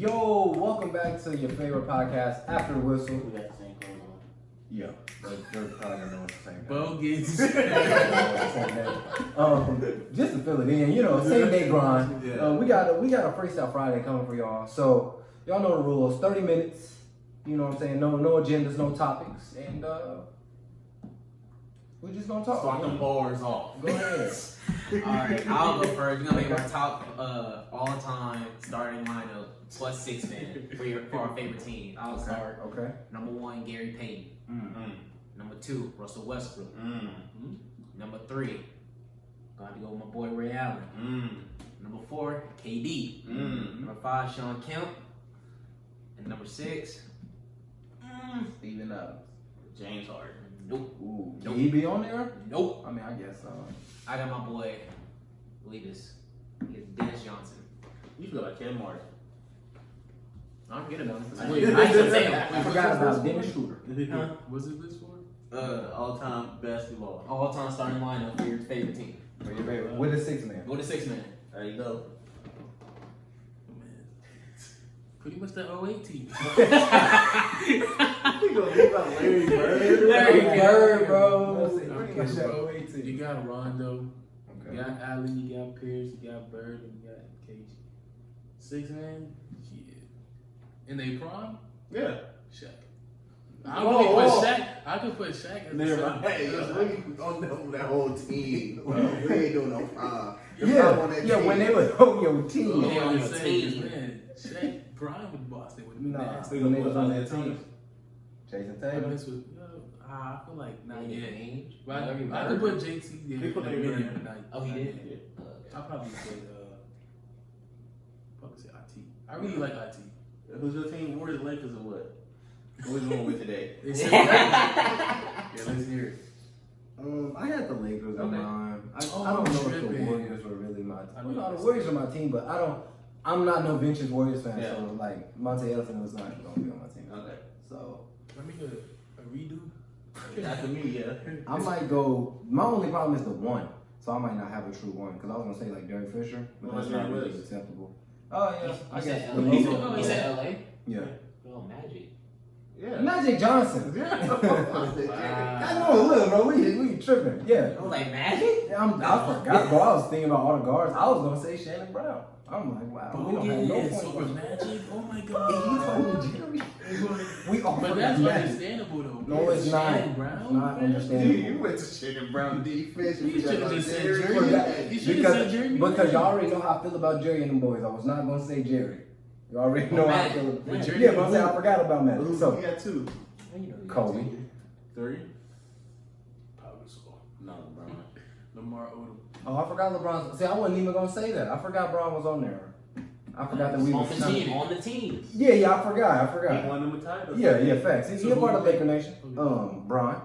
Yo, welcome back to your favorite podcast, After the Whistle. We got the same clothes on. Yeah, they're probably gonna know it's the same. Bogus. Just to fill it in, same day grind. Yeah. We got a Freestyle Friday coming for y'all. So y'all know the rules. 30 minutes. You know what I'm saying? No agendas, no topics, and we're just gonna talk. Start them bars off. Go ahead. Alright, I'll go first. We're gonna make our top all-time starting lineup plus 6 man for our favorite team. I'll start. Okay. Number 1, Gary Payton. Number 2, Russell Westbrook. Number 3, got to go with my boy Ray Allen. Number 4, KD. Number 5, Sean Kemp. And number 6, Steven Adams. James Harden. nope. Ooh. Can he be on there? Nope. I mean, I guess. I got my boy, believe this, it's Dennis Johnson. You feel like Kevin Martin. I'm getting on this. Wait, I ain't gonna say I it. forgot about Dennis Schroeder. Huh? What's it this for? All-time basketball. All-time starting lineup for your favorite team. For your favorite. With the 6 man. Go to 6 man. There you go. Man. Pretty much the 08 team. You gonna leave out Larry Bird? Larry Bird, bro. You got Rondo, Okay. you got Allen, you got Pierce, you got Bird, and you got KG. 6 man? Yeah. In their prime? Yeah. Shaq. I could put Shaq as Never the mind. Hey, we don't know that whole team. Well, we ain't doing no Yeah, when they was on your team. Oh, Yeah, on I'm your saying, team. man, Shaq prime with Boston would be Nah, nasty. when they was on that team. Jason I Tatum. miss with, I feel like not yet. Age. But I could put JT there. He put like, Larry maybe Bird. not- Oh, he not did? yet. I'll probably say IT. I really like IT. Who's your team? Warriors, Lakers, or what? Who we going with today? Yeah, let's hear it. I had the Lakers on Okay. mine. I Oh, don't know if the tripping. Warriors were really my I team. know The that's- Warriors are my team, but I'm not no vintage Warriors fan, Yeah. so like Monte Ellison was not gonna be on my team. Okay. So Let me get a redo. After me, yeah. I might go. My only problem is the 1, so I might not have a true 1 because I was gonna say like Derek Fisher, but Oh, that's Derek not really Willis. acceptable. Oh yeah, I He guess. said the LA. logo- He said LA? Yeah. Oh, Magic. Yeah. Magic Johnson. I know, look, bro, we tripping. Yeah. I was like, Magic? I forgot, bro. I was thinking about all the guards. I was gonna say Shannon Brown. I'm like, wow, we don't have no Bogus point. over Magic. Oh my He god. told me Jerry. We all But forgot that's Magic. understandable though. No, it's not. Shannon Brown, It's not man. understandable. You went to Shannon Brown defense. You should have just said Jerry. Jerry. You should have said Jerry. Because y'all already know how I feel about Jerry and them boys. I was not gonna say Jerry. You already know how I feel. But Jerry- Yeah, but I'm saying I forgot about Magic. Who So you got 2? Kobe. 3? Probably so. No, bro. Lamar Odom. Oh, I forgot LeBron. See, I wasn't even gonna say that. I forgot Bron was on there. I forgot that we on was the team. On the team. Yeah, I forgot. He won them a title. Yeah, facts. He's So a part of who- Laker Nation. Bron.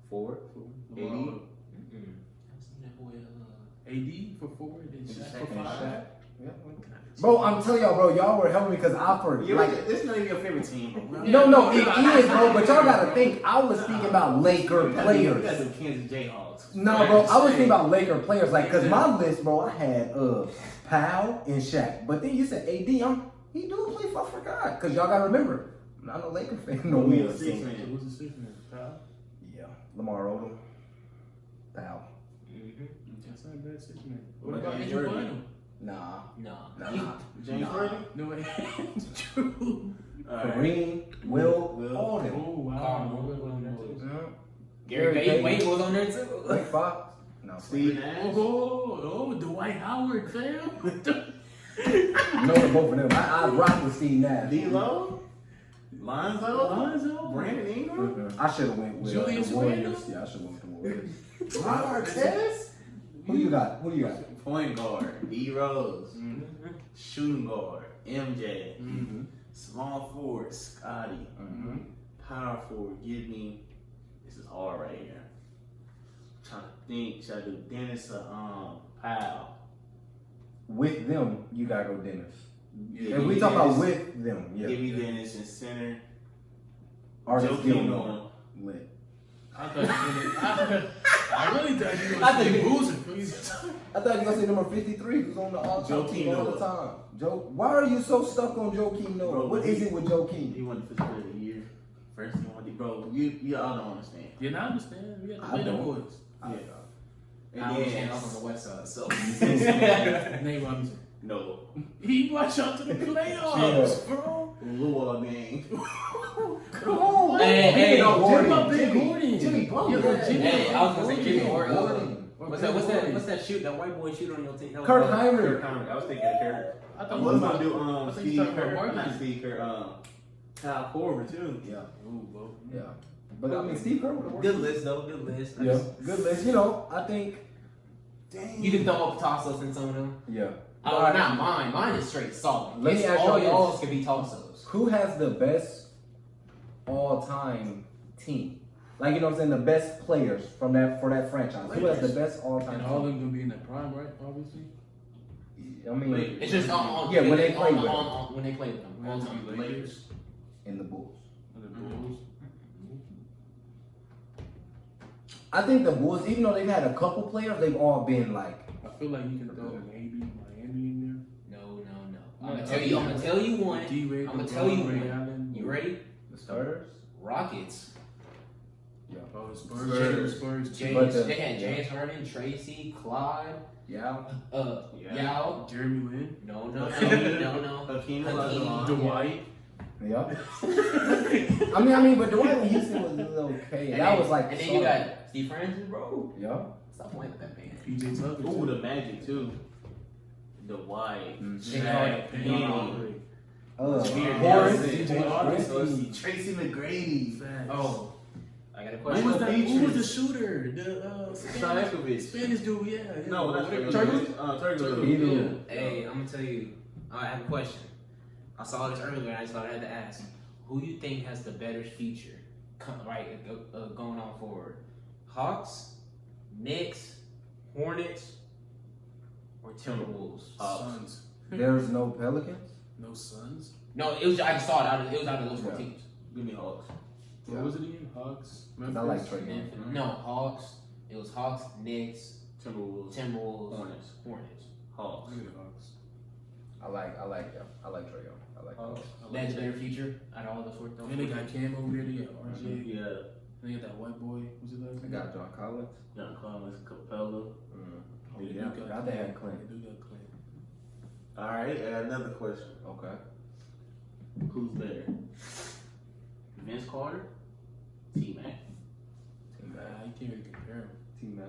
Ford. Lamar AD. Odom. AD for 4, then Shaq for 5. Bro, I'm telling y'all, bro, y'all were helping me because I forgot. This is not even your favorite team, bro. No, it is, bro. But y'all gotta think. I was speaking about Laker You got players. the Kansas Jayhawks. No, bro, I was thinking about Laker players. Like, cause my list, bro, I had Powell and Shaq. But then you said AD. He do play for. I forgot. Cause y'all gotta remember, I'm not a Laker fan no We more. a 6 man. Who's the 6 man? Kyle? Yeah, Lamar Odom, Powell. That's not a bad 6 man. What What about about Andrew Jordan? Bynum? Nah. James Nah. Harden. No way. True. Kareem, Will, Will. all them. Oh wow. Gary Payton was on there too. Rick Fox. No, Steve Nash. Oh, Dwight Howard, fam. No to both of them. I rock with Steve Nash. D-Lo. Lonzo. Lonzo. Brandon Ingram. I should have went with Julius the Warriors. Randle? Yeah, I should have went with the Warriors. Ron Artest. Who you got? Point guard. D Rose. Shooting guard. MJ. Small forward. Scotty. Power forward. Give me. This is hard right here. Trying to think. Should I do Dennis or Powell? With them, you gotta go Dennis. Yeah, If we talk about with them, yeah. Give me Dennis in center. Artist Joe Gilmore. Gilmore. Lit. I really thought you were I going to say think- Boozer, fam. I thought you were gonna say number 53, who's on the all-time Joakim team all the Noah. time. Why are you so stuck on Joakim Noah? Bro, What is it with Joakim? He won the Fifth Player of the Year. First he won the bro. You all don't understand. Yeah, now I understand. We got I to play the don't. boys. I- And I then understand I'm on the west side, so. Nate Robinson. no, He watched y'all to the playoffs, bro. Luau gang. Come on, Hey, hey, Jimmy Gordon. Jimmy Butler. Yeah, Jimmy. Hey, I was gonna say Jimmy Gordon. Gordon. What's that shoot? That white boy shoot on your team? That was- Kurt Kirk Heinrich. Connery. I was thinking of Kirk. I I thought was you gonna do I thought you Steve talking about Kerr. Martin. Not Steve Kerr. Kyle Korver too. Yeah, Ooh, bro. yeah. But I mean, Steve Kerr would have worked. Good list though. Good list. Yeah, good list. You know, I think. Dang. You can throw up toss-ups in some of them. Yeah. Oh, not mine. Mine is straight solid. Let me ask all y'all y'all's this. could be toss-ups. Who has the best all-time team? Like, you know what I'm saying? The best players for that franchise. Who has the best all-time And team? all of them gonna be in that prime, right? Obviously. I mean, It's just on Yeah, when they play with them. when they play with them. All time. Lakers in the Bulls. and the Bulls. I think the Bulls, even though they've had a couple players, they've all been like, I feel like you can throw maybe Miami in No. I'm Yeah, gonna tell you. I'm gonna tell you there. one. D-Ray, I'ma LeBron, tell you Ray one. Allen. You ready? the starters. Rockets. Oh, the Spurs. Spurs. But They had James Harden, Tracy, Clyde, Yeah. Yao. Jeremy Lin. No. Hakeem Hakeem. Olajuwon. Dwight. Yeah. I mean, but Dwight when Houston was okay. And That then- was like. And then you got Steve Francis, bro. Yeah. Stop playing with that man. PJ Tucker. Ooh, the Magic too. The White. Shaq, Penny. Horace. DJ Christie. Tracy McGrady. Oh, I got a Who question. was that? Who was Features. the shooter? The Stojkovic. Spanish dude, yeah. No, that's Turtle. Turtle. Either. Hey, I'm gonna tell you. I have a question. I saw this earlier, and I just thought I had to ask. Who you think has the better future, going on forward? Hawks, Knicks, Hornets, or Timberwolves? Suns. There's no Pelicans. No Suns. No, it was. I just saw it out. It was out of those four Yeah. teams. Give me Hawks. What was it again? Hawks. Cause I like Trae Young. No, Hawks. It was Hawks, Knicks, Timberwolves. Timberwolves, Hornets. Hornets. Hawks. Look at the Hawks. I like Trae Young. I like Hawks. That's better future out of all those four. And they got Cam over there. They got RJ. Yeah. They got that white boy. What's his last I name? got John Collins. John Collins, Capella. Oh, They yeah. do I they had Clint. They do got Clint. All right, I got another question. Okay. Who's better? Vince Carter, T-Mac. Team Nah, Mac. you can't really compare them. Team Mac.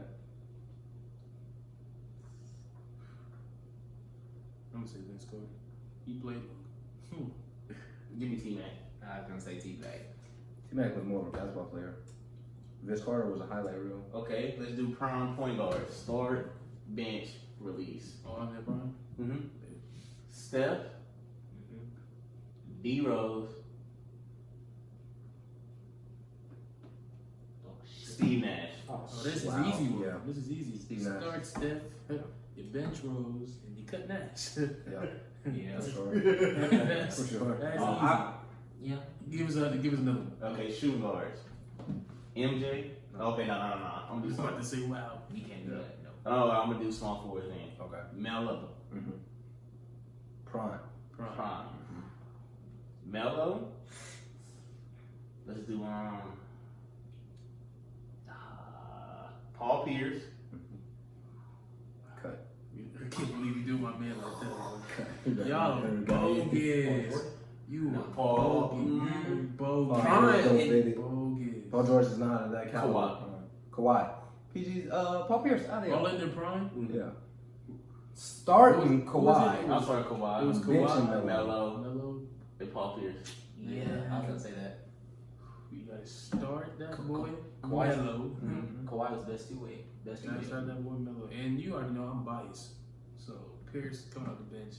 I'm gonna say Vince Carter. He played long. Give me T-Mac. I was gonna say T-Bag. Team Mac was more of a basketball player. Vince Carter was a highlight reel. Okay, let's do prime point guard. Start, bench, release. Oh, I'm there, Brian. Mm-hmm. Steph, D Rose, Steve Nash. Oh, this Wow. is easy one. Yeah. This is easy. Steve You Nash. start Steph, you bench Rose, and you cut Nash. Yeah. Yeah. For sure. That's, For sure. that's Yeah. easy. Give us another one. Okay, shooting guards. MJ. Okay, no. I'm I gonna do was about small. to say, wow. You can't do that. No. Oh, I'm gonna do small forwards then. Okay. Melo, Mm-hmm. Prime. prime. Melo. Let's do Paul Pierce. Cut. I can't believe you do my man like that. Cut. Y'all bogus. You No, are Paul. bogus. Paul Bogus. George don't fit it. Bogus. Paul George is not in that caliber. Kawhi. Kawhi. PG's Paul Pierce out All there. in their prime? Yeah. Starting What was Kawhi. it? I'm sorry, Kawhi. It was Benching Kawhi, Melo. Melo, Melo. and Paul Pierce. Yeah, I was gonna say that. You gotta start that boy Kawhi. Melo. Kawhi was best two-way. Best Gotta two-way. start that boy Melo. And you already know I'm biased. So Pierce coming off the bench.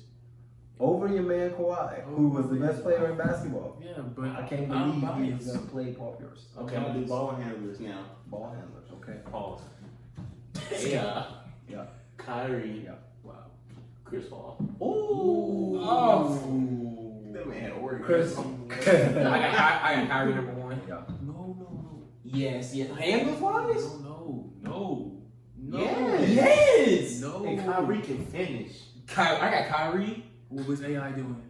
Over your man Kawhi, who was the best player in basketball. Yeah, but I can't I'm believe he was biased. gonna play Paul Pierce. Okay, I'm gonna do ball handlers now. Ball handlers, okay. Pause. Yeah. Yeah. Kyrie. Yeah. Wow. Chris Paul. Ooh. That man had a word. Chris. I got Kyrie number one. Yeah. No. Yes. Handles wise. No. Yes. No. And Kyrie can finish. I got Kyrie. What was AI doing?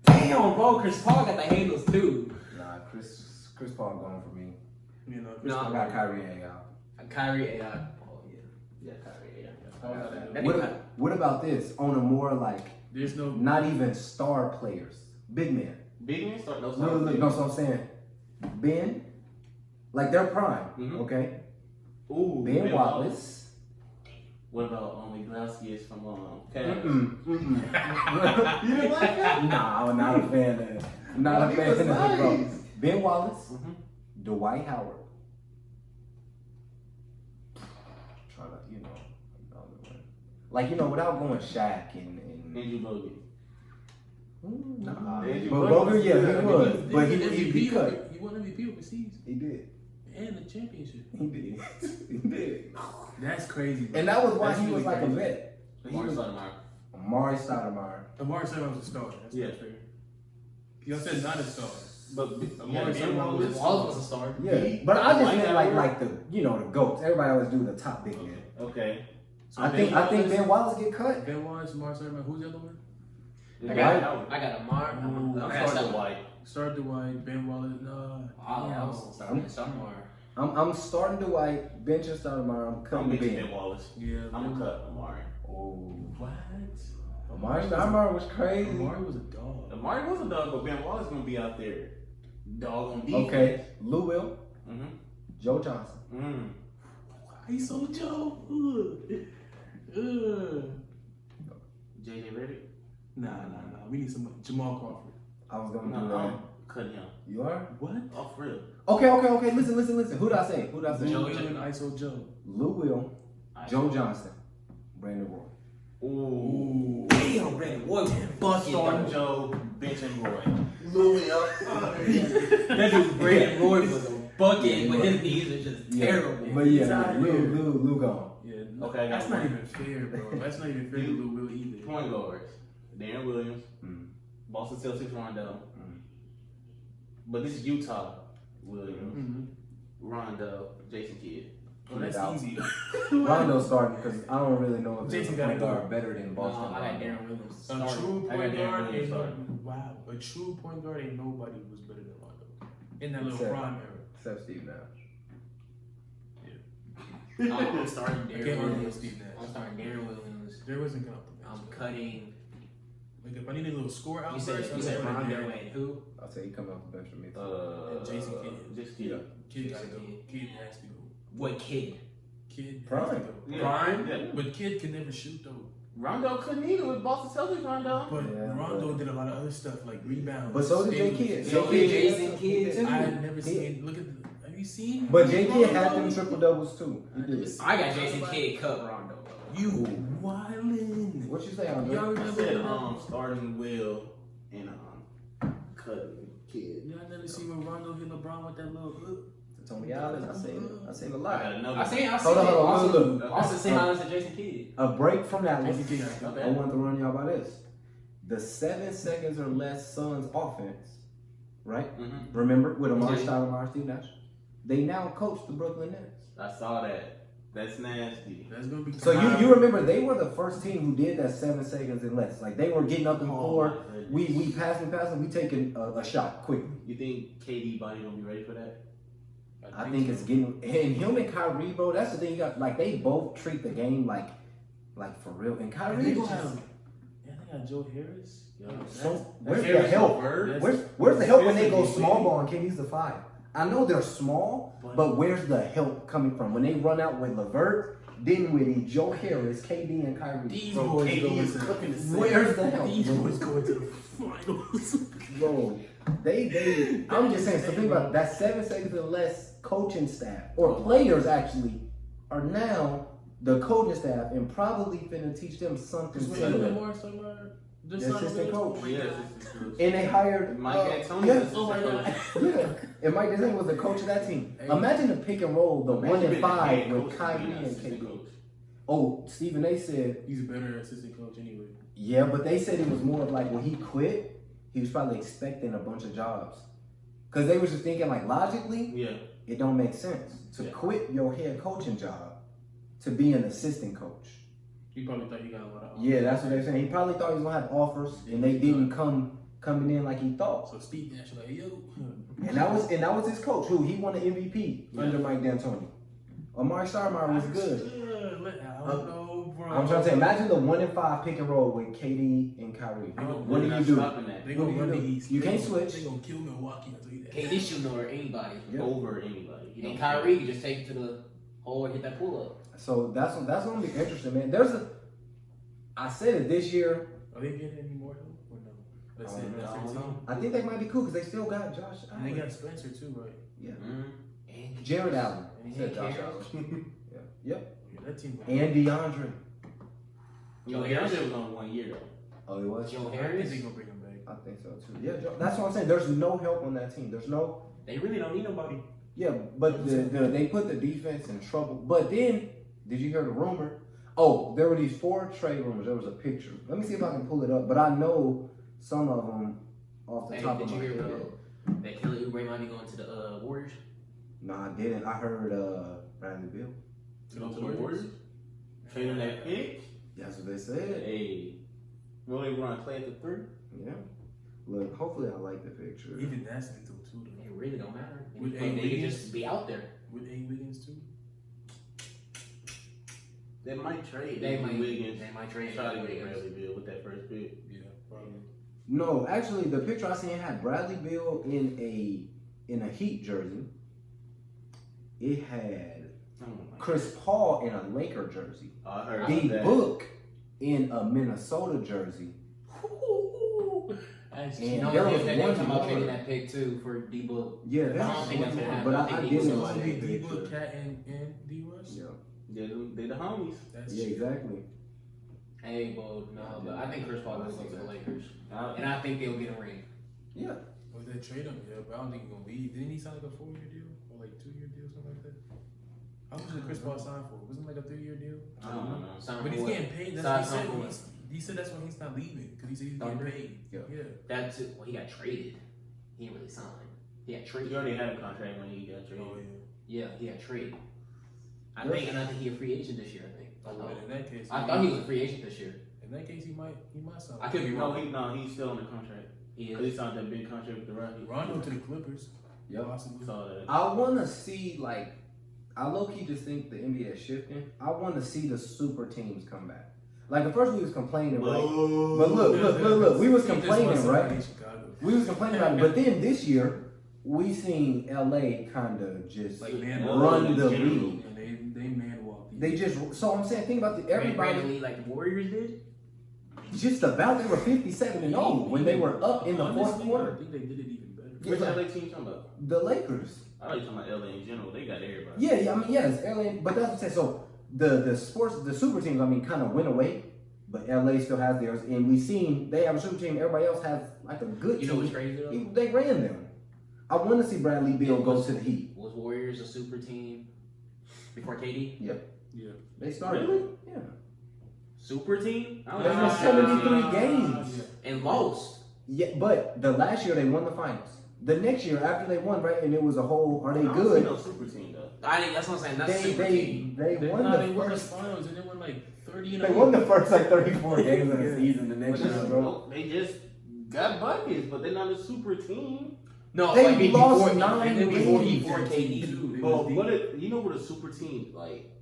Damn, bro. Chris Paul got the handles too. Nah, Chris Paul going for me. You know, No, I got Kyrie and AI. Kyrie AI. Oh yeah. Yeah, Kyrie AI. That nigga- What about this? On a more like, there's no. not even star players, big men. Big man start no Look, look, no, so I'm saying, Ben, like their prime, Mhm. okay? Ooh, Ben Wallace. What about Iglesias from Cavs? You didn't like that? Nah, I'm not a fan of it. Not a He fan was of it, bro. nice. Ben Wallace, Mhm. Dwight Howard. Try to, like, without going Shaq and Andrew Bogut. nah. Andrew But Bogut Bogut, yeah, he was. He But was he cut. He won MVP overseas He did. and the championship. He did. He did. That's crazy. Bro. And that was why That's he really was like a crazy. vet. Amari Stoudemire. Amari Stoudemire. Amari Stoudemire was a star. That's Yeah. not fair. Y'all said not a star. But Amari Ben Stoudemire Wallace. was All of us a star. Yeah, but I just Dwight meant Howard. like the the goats. Everybody always do the top big man. Okay. So I think Ben Wallace get cut. Ben Wallace, Amari Stoudemire. Who's the other one? I Dwight. got Amar. Ooh. I I'm got starting Star. Dwight. Start Dwight, Ben Wallace. I was starting somewhere. I'm starting Dwight, benching Stoudemire. I'm I'm cutting mixing Ben. Ben Wallace. Yeah. I'm gonna cut Amari. Oh, What? Amari Stoudemire was crazy. Amari was a dog. Amari was a dog, but Ben Wallace gonna be out there. Dog on defense. Okay, Lou Will, Mm-hmm. Joe Johnson. He's so Joe. JJ Redick. Nah. We need some Jamal Crawford. I was gonna do No, that. I'm cutting him. You are? What? Off real. Okay. Listen. Who did I say? Joe and ISO Joe. Lou Will, Joe Johnson, Brandon Roy. Ooh. Damn, Brandon Roy was bucket. Starting Joe, bench and Roy. Louis up. That dude, Brandon Roy was a bucket, but his knees are just terrible. But He's yeah, out Lou gone. Yeah. Okay, I got That's not one. even fair, bro. That's not even fair to Lou Will either. Point guards. Darren Williams. Mm. Boston Celtics Rondo. Mm. But this is Utah Williams. Mm-hmm. Rondo. Jason Kidd. Oh, that's Out. easy. Rondo starting because I don't really know if Jason there's a gotta point go. guard better than No, Boston. I got Darren Williams. A starting. true I got point Darren guard Williams ain't starting. wow. A true point guard ain't nobody was better than Rondo in that little Except- prime era. Except Steve Nash. I'm starting I Darren can't argue with Williams. Steve Nash. I'm starting Darren Williams. There wasn't gonna. I'm cutting. Like if I need a little score You outburst, said I'm Rondo starting and Darren. who? I'll say he coming off the bench for me. Jason Kidd. Jason Kidd. Kid gotta go. Kid has to go. What kid? Kid has Prime. to go. Yeah. Prime? Yeah. But Kid can never shoot though. Rondo couldn't either with Boston Celtics Rondo. But Yeah, Rondo did a lot of other stuff like rebounds. But so did J. steals. Kidd. So did Jason Kidd too. I had never seen. Look at. Have you seen? But J. Kidd had Rondo? them triple doubles too. He did. I got Jason Kidd cut Rondo. You wildin'. What you say, Y'all Andre? I remember? said starting Will and cutting Kidd. Y'all never see when Rondo hit LeBron with that little hook? Tony Allen. I seen a I lot. got another. I seen Hold on, it. look. Also, same islands as Jason Kidd. A break from that one. Jason Kidd has to go. I wanted to run y'all by this. The 7 seconds or less Suns offense, right? Mm-hmm. Remember with Amari Yeah. Stoudemire, Steve Nash. They now coach the Brooklyn Nets. I saw that. That's nasty. That's gonna be. So you remember they were the first team who did that 7 seconds and less. Like they were getting up the floor. We passing, we taking a shot quickly. You think KD body gonna be ready for that? I think it's getting and him and Kyrie, bro. That's the thing. You got like they both treat the game like for real. And And Kyrie they is gonna just have. Yeah, they got Joe Harris. Yo, so. that's- Where's Harris the help? Levert. Where's the help when they that's go a small big- ball and KD's the 5? I know they're small, but where's the help coming from? When they run out with Levert, Dinwiddie, Joe Harris, KD, and Kyrie. These Bro, boys KD going is to cooking the same. Where's the help? These boys going to the finals. Bro, they. I'm just saying. So think about it, that 7 seconds or less coaching staff or players actually are now the coaching staff and probably finna teach them something Just similar. Lamar somewhere. The assistant coach. Yes. And they hired Mike D'Antoni. Yes. Oh my God. Yeah, and Mike D'Antoni was the coach of that team. Hey. Imagine the pick and roll, the 1 and 5 with Kyrie and KD. KD. Oh, Stephen A said, He's a better assistant coach anyway. yeah, but they said it was more of like when he quit, he was probably expecting a bunch of jobs. Because they was just thinking like logically, Yeah. it don't make sense to Yeah. quit your head coaching job to be an assistant coach. He probably thought he got a lot of. Yeah, that's what they're saying. He probably thought he was gonna have offers, and they didn't coming in like he thought. So Steve Nash was like, yo. And that was his coach, who he won the MVP under Mike D'Antoni. Amari Stoudemire was good. I don't know, bro. I'm trying to say, imagine the 1-5 pick and roll with KD and Kyrie. What do you do? They gonna run the East. You can't switch. They gonna kill Milwaukee. I'll tell you that. KD shooting over anybody. Yeah. Over anybody. You And don't Kyrie can just take it to the hole and hit that pull up. So that's gonna be interesting, man. I said it this year. Are they getting any more help or no? That's it. That's I their don't team. know. I think they might be cool because they still got Josh And they Allen. got Spencer too, right? Yeah. And Jared Allen. And Said he Josh cares. Allen. Yeah. Yep. Yeah, that team. And DeAndre. Joe Harris was on 1 year though. Oh, he was? Joe I Harris. think they gonna bring him back. I think so too. Yeah, that's what I'm saying. There's no help on that team. There's no. They really don't need nobody. Yeah, but they put the defense in trouble. But then, did you hear the rumor? Oh, there were these 4 trade rumors. There was a picture. Let me see if I can pull it up. But I know some of them off the Hey, top did of you my hear head. that Kelly Oubre might be going to the Warriors? No, I didn't. I heard Bradley Beal. To the Warriors? Trading that pick? That's what they said. Hey. Will they run play at the 3? Yeah. Look, hopefully I like the picture. Even that's mental too. Though. It really don't matter. With They A. can Wiggins? just be out there. With A. Wiggins too. They might trade. They might Wiggins. They might trade Try to Wiggins. get Bradley Beal with that first pick. Yeah, probably. No, actually, the picture I seen had Bradley Beal in a Heat jersey. It had Chris Paul in a Laker jersey. I heard D that. Book in a Minnesota jersey. That's And You know, there they was were one talking about more. trading that pick too for D Book. Yeah, I don't think that's gonna happen. but I I think he didn't was like supposed to be that D Book, picture. Cat, and D Rush. Yeah, They the homies. That's yeah, exactly. Hey, well, no, but I think Chris Paul will go to the Lakers, I- and I think they'll get a ring. Yeah. Was that trade him? Yeah, but I don't think he's gonna leave. Didn't he sign like a 4-year deal or like 2-year deal, something like that? How much did Chris Paul sign for? Wasn't it like a 3-year deal? I don't know. Sign But for he's what? getting paid. That's Sign what he said. for what? He said that's why he's not leaving because he said he's getting paid. Yeah. That's it. Well, he got traded. He didn't really sign. He got He traded. already had a contract when he got traded. Oh yeah. Yeah, he got traded. I think he a free agent this year. I think. Oh, well, in that case, I thought he was a free agent this year. In that case, he might sign. I could be No, wrong. he's still on the contract. He Cause is. he signed that big contract with the Rockets. Rondo to the Clippers. Yep. Possibly. Saw that. I want to see, like, I low-key just think the NBA is shifting. I want to see the super teams come back. Like, at first we was complaining, right? But look. We was He just complaining, wants somebody right? in Chicago. We was complaining about it. But then this year, we seen LA kind of just Like, man, run the general. league. And they man walked. They just, so I'm saying, think about everybody. Randomly, like the Warriors did. Just about, they were 57-0 when they were up in the fourth Honestly, quarter. I think they did it even better. Which Yeah. LA team you talking about? The Lakers. I thought you talking about LA in general. They got everybody. Yeah, I mean, yes, LA, but that's what I'm saying. So the super teams, I mean, kind of went away, but LA still has theirs, and we seen they have a super team. Everybody else has like a good You know team. what's crazy though? They ran them. I want to see Bradley Beal go to the Heat. Was Warriors a super team before KD? Yeah. They started. Really? Yeah. Super team I don't They know. won 73 games. and lost. Yeah, but the last year they won the finals. The next year after they won, right, and it was a whole. Are they I don't see good? no super team though. I think that's what I'm saying. That's super They team. they They won won the the first. finals and they won like 30 They won the first like 34 games of the season. The next But year, bro. no, they just got buckets, but they're not a super team. No, They like lost before, 9 and then before games. before KD. But what if you know what a super team like?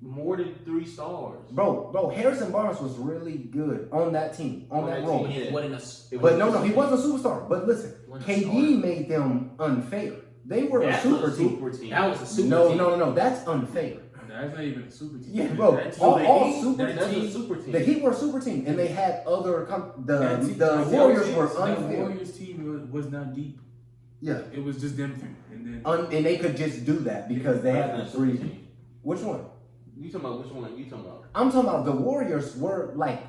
More than 3 stars. Bro, Harrison Barnes was really good on that team, on that role. team. Yeah. What in a But no, he wasn't a superstar. But listen, Wasn't a KD made them unfair. They were That's a super team. that was a super No, team. no, that's unfair. That's not even a super team. Yeah, bro. That team- All Heat, super that's a teams. super team. The Heat were a super team, and they had other. that team- The that Warriors team- were that unfair. Warriors team was not deep. Yeah, It was just them three. And then and they could just do that because they had the That's not a super three. team. Which one? You talking about which one? You talking about? I'm talking about the Warriors were like.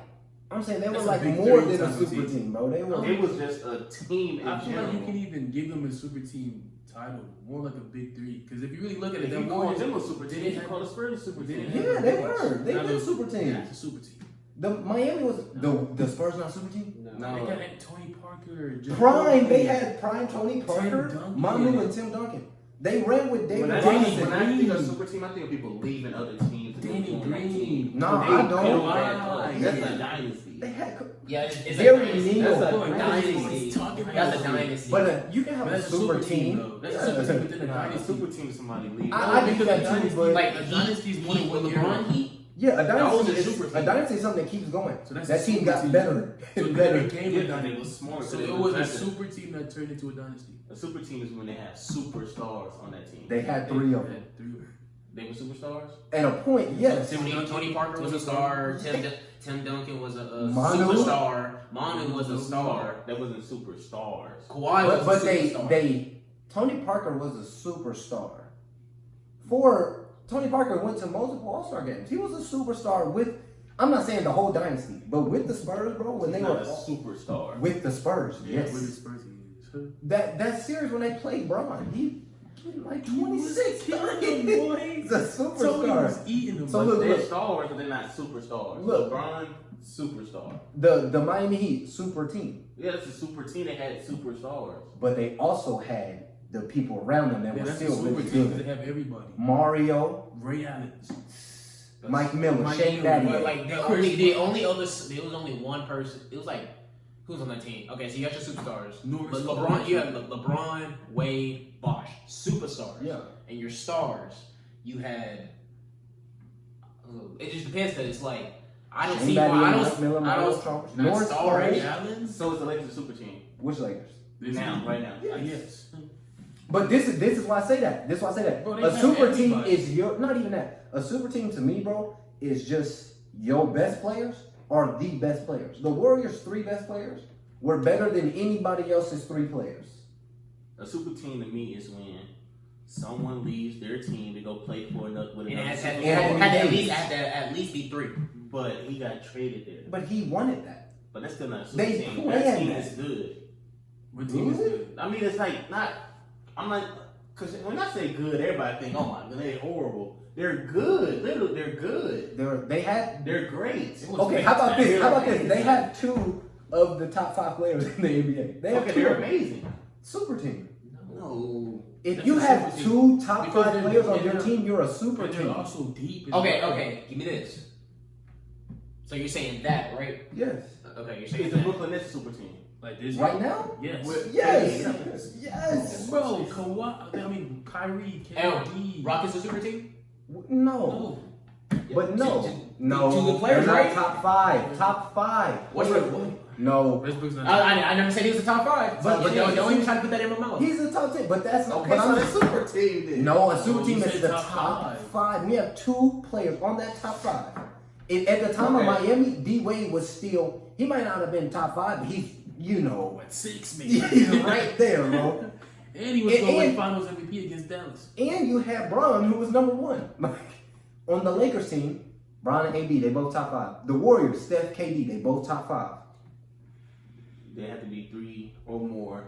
I'm saying they were That's a like big more three than a type of super team. team, bro. They were. It was just a team in I feel general. like you can even give them a super team title, more like a big three. Because if you really look at it, If the you call Warriors, them a super team, they you had- call the Spurs a super they team. had- Yeah, they were. They Now were they- a super team. Yeah, it's a super team. The Miami was the Spurs not a super team. No. They got like Tony Parker. Jimmy Prime, Butler. they had prime Tony Parker, Duncan. Manu, and Tim Duncan. They ran with David When I Robinson. think of super team, I think of people leaving other teams Danny on that team. Green. No, They I don't. built Why? That's a dynasty. They had, Yeah, it's Very a dynasty. Neal. That's a Dynasty. dynasty. Talking about That's a dynasty. but you can have But a that's super team. though. That's Yeah. a super team within the Nah, a dynasty. super team is somebody leave. I think that too, but like a Heat, dynasty's more than Heat one with year. LeBron Heat. yeah, a That dynasty was a is super a team. dynasty is something that keeps going. So that's That a team super got team. better So and they better. became Yeah, a they dynasty. was smart. So They it was was a better. super team that turned into a dynasty. A super team is when they have superstars on that team. They had 3 of them. Had 3 of them. They were superstars? At a point, yes. Tony Parker was a star. Tim Duncan was a Manu? superstar. Manu was a star. That wasn't superstars. Kawhi But was a they superstar. Tony Parker was a superstar. Tony Parker went to multiple All-Star games. He was a superstar with, I'm not saying the whole dynasty, but with the Spurs, bro, when they He's were not a superstar. with the Spurs, yes. With the Spurs, he is. That series when they played Bron, he like 26, He was 30. killing them, boy. He's a So he superstar. was eating them. So like look, They're look. stars, but they're not superstars. Look. LeBron, superstar. The Miami Heat, super team. Yeah, that's a super team that had superstars. But they also had the people around them that yeah, were that's a still super really team. They good. have everybody. Mario, Ray Allen. Mike Miller, Mike Shane Miller, Battier. But like the only other, there was only one person. It was like, who's on that team? Okay, so you got your superstars. Norris But LeBron, you had LeBron, Wade, Bosh, superstars. Yeah. And your stars, you had. It just depends because it's like I don't Shane see Battier, why I Mike don't. Miller, I Mario don't. Chalmers, not Norris star, Cole. Ray right? Allen. So it's the Lakers a super team. Which Lakers? Now, right now. Yes. But this is why I say that. This is why I say that. Bro, they A have super team everybody. is your not even that. A super team to me, bro, is just your best players are the best players. The Warriors' 3 best players were better than anybody else's 3 players. A super team to me is when someone leaves their team to go play for another with And another it super had, team. had to at least be 3. But he got traded there. But he wanted that. But that's still not a super They team. planned That team that. is good. What team is good? I mean, it's like not. I'm like, because when I say good, everybody think, oh my god, they're horrible. They're good. Literally, they're good. They had They're great. okay. How about this? How about this? They had 2 of the top 5 players in the NBA. They have Okay, 2 they're of them. amazing. Super team. No. If That's you a have super 2 top Because 5 they're- players on and your they're- team, you're a super But they're team. also deep. Okay, give me this. So you're saying that, right? Yes. Okay, you're saying Is the that. Brooklyn Nets a super team? Like this. Right now? Yes. Yes. Yes. Bro, Kawhi. I mean, Kyrie, L. KD. Rockets a super team? No. No. But no. Two No. good players, they're not right? top 5. Top 5. What's What? No. Westbrook's not. I never said he was a top 5. But But yeah, don't even try to put that in my mouth. He's a top 10, but that's not. Okay, but so I'm that's super team then. no, a super No, team you is said the top top 5. We have 2 players on that top 5. At the time Okay. of Miami, D Wade was still. He might not have been top 5, but he's, you know, What, 6 maybe? he's right there, bro. And he was And- going and- Finals MVP against Dallas. And you have Bron, who was number 1. Like, on the Lakers team, Bron and AD, they both top 5. The Warriors, Steph, KD, they both top 5. There have to be 3 or more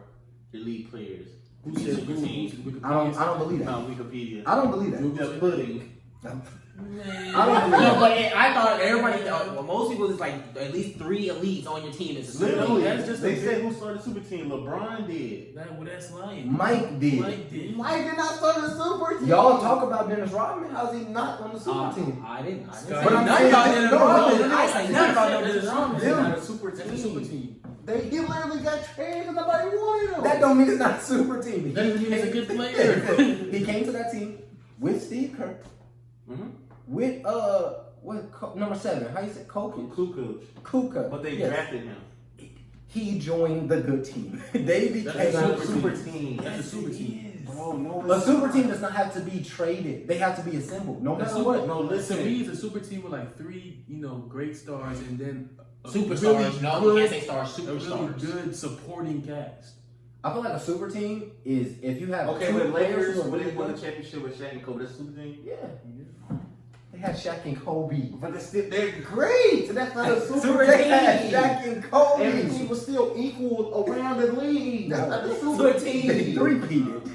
elite players. Who He's said super who? team. I don't believe that. Not Wikipedia. I don't believe that. Just pudding. Man. I don't believe No, that. but I thought everybody, well, most people is like at least 3 elites on your team is a super Literally, team. that's just they a said big- who started the super team. LeBron did. Well, that's lying. Mike did. Mike did. Mike did not start the super team. Y'all talk about Dennis Rodman. How's he not on the super team? I didn't say But I'm nothing saying about that- Dennis no, Rodman. no, I say nothing about no Dennis Rodman. It's not a super That's a super team. team. He literally got traded because nobody wanted him. That don't mean it's not a super team. That doesn't mean he's a good player. He came to that team with Steve Kerr, Mhm. with number 7. How you say Kukoc? Kuka. But they Yes. drafted him. He joined the good team. They became That's Not a a super super team. That's a super team. Bro, no. a super team does not have to be traded. They have to be assembled. No A matter super, what. No, To listen. me, it's a super team with like 3, great stars, and then a Superstars. really No, good- you can't say stars. A really Superstars. good supporting cast. I feel like a super team is if you have Okay, 2 but players Lakers, who are when they really won the good. championship with Shaq and Kobe, that's a super team. Yeah. They had Shaq and Kobe. But they're great. That's not a super Super team. they had Shaq and Kobe. Everything was still equal around the league. That's not a super They team. three-peated.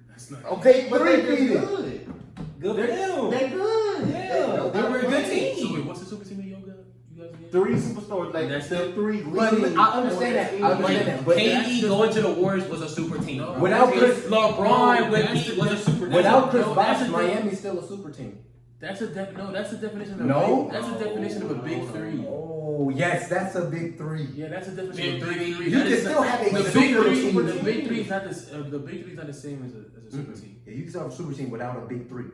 That's not. Okay, but they're Three-peated. good. Good for them. They're good. Yeah, they were a good team. So wait, what's the super team that you guys get? 3 superstars, like That's the 3 But leading. I understand that. I understand that. But KD going to the Warriors was a super team. No. Without Chris- LeBron with that's Heat the- was a super team. without Chris No, Bosh, that's the thing. Miami's still a super team. That's a definition of No? That's a definition of a big three. Oh, yes, that's a big three. Yeah, that's a definition of a big three. You can still have a the super big team. three. The big three is not the big three is not the same as a super team. Yeah, you can still have a super team without a big three.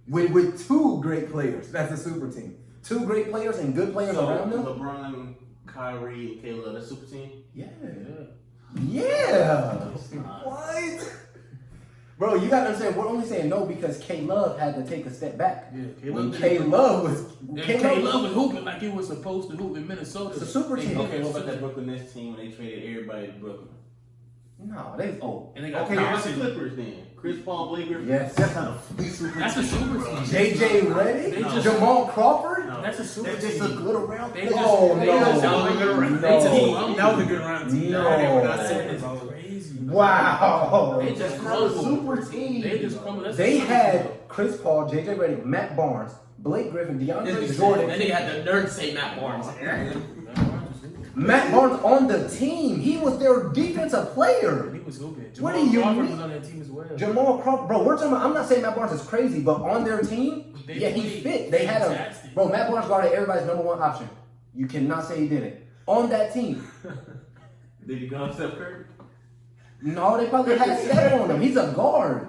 With two great players, that's a super team. Two great players and good players around them. LeBron, Kyrie, and Caleb, that's super team. Yeah. Yeah. What? Bro, you gotta understand, we're only saying no because K-Love had to take a step back. Yeah, When K-Love was... K-Love was hooping like it was supposed to hoop in Minnesota. It's a super team. Okay, what about that Brooklyn Nets team when they traded everybody to Brooklyn? No, they... Oh. And they got Okay, what's the Clippers then? Chris Paul, Blake Griffin? Yes. That's not a super That's a super team. J.J. Redick? No. Jamal Crawford? No. That's a super They're team. just a good around. They just- Oh, they no. just- That was a good round. No. That was a good round team. No. That's crazy. Wow. They just That's a crumbled. super team. They just crumbled. That's They a super had team. Chris Paul, J.J. Redick, Matt Barnes, Blake Griffin, DeAndre Then Jordan. they had the nerd to say Matt Barnes. Matt Barnes on the team. He was their defensive player. He was hooping. What Jamal do you Crawford mean? was on that team as well. Jamal Crawford, bro, we're talking about, I'm not saying Matt Barnes is crazy, but on their team, They yeah, he played fit. They had a, fantastic. bro, Matt Barnes guarded everybody's number one option. You cannot say he didn't. On that team. Did he go on Steph Curry? No, they probably had Steph on him. He's a guard.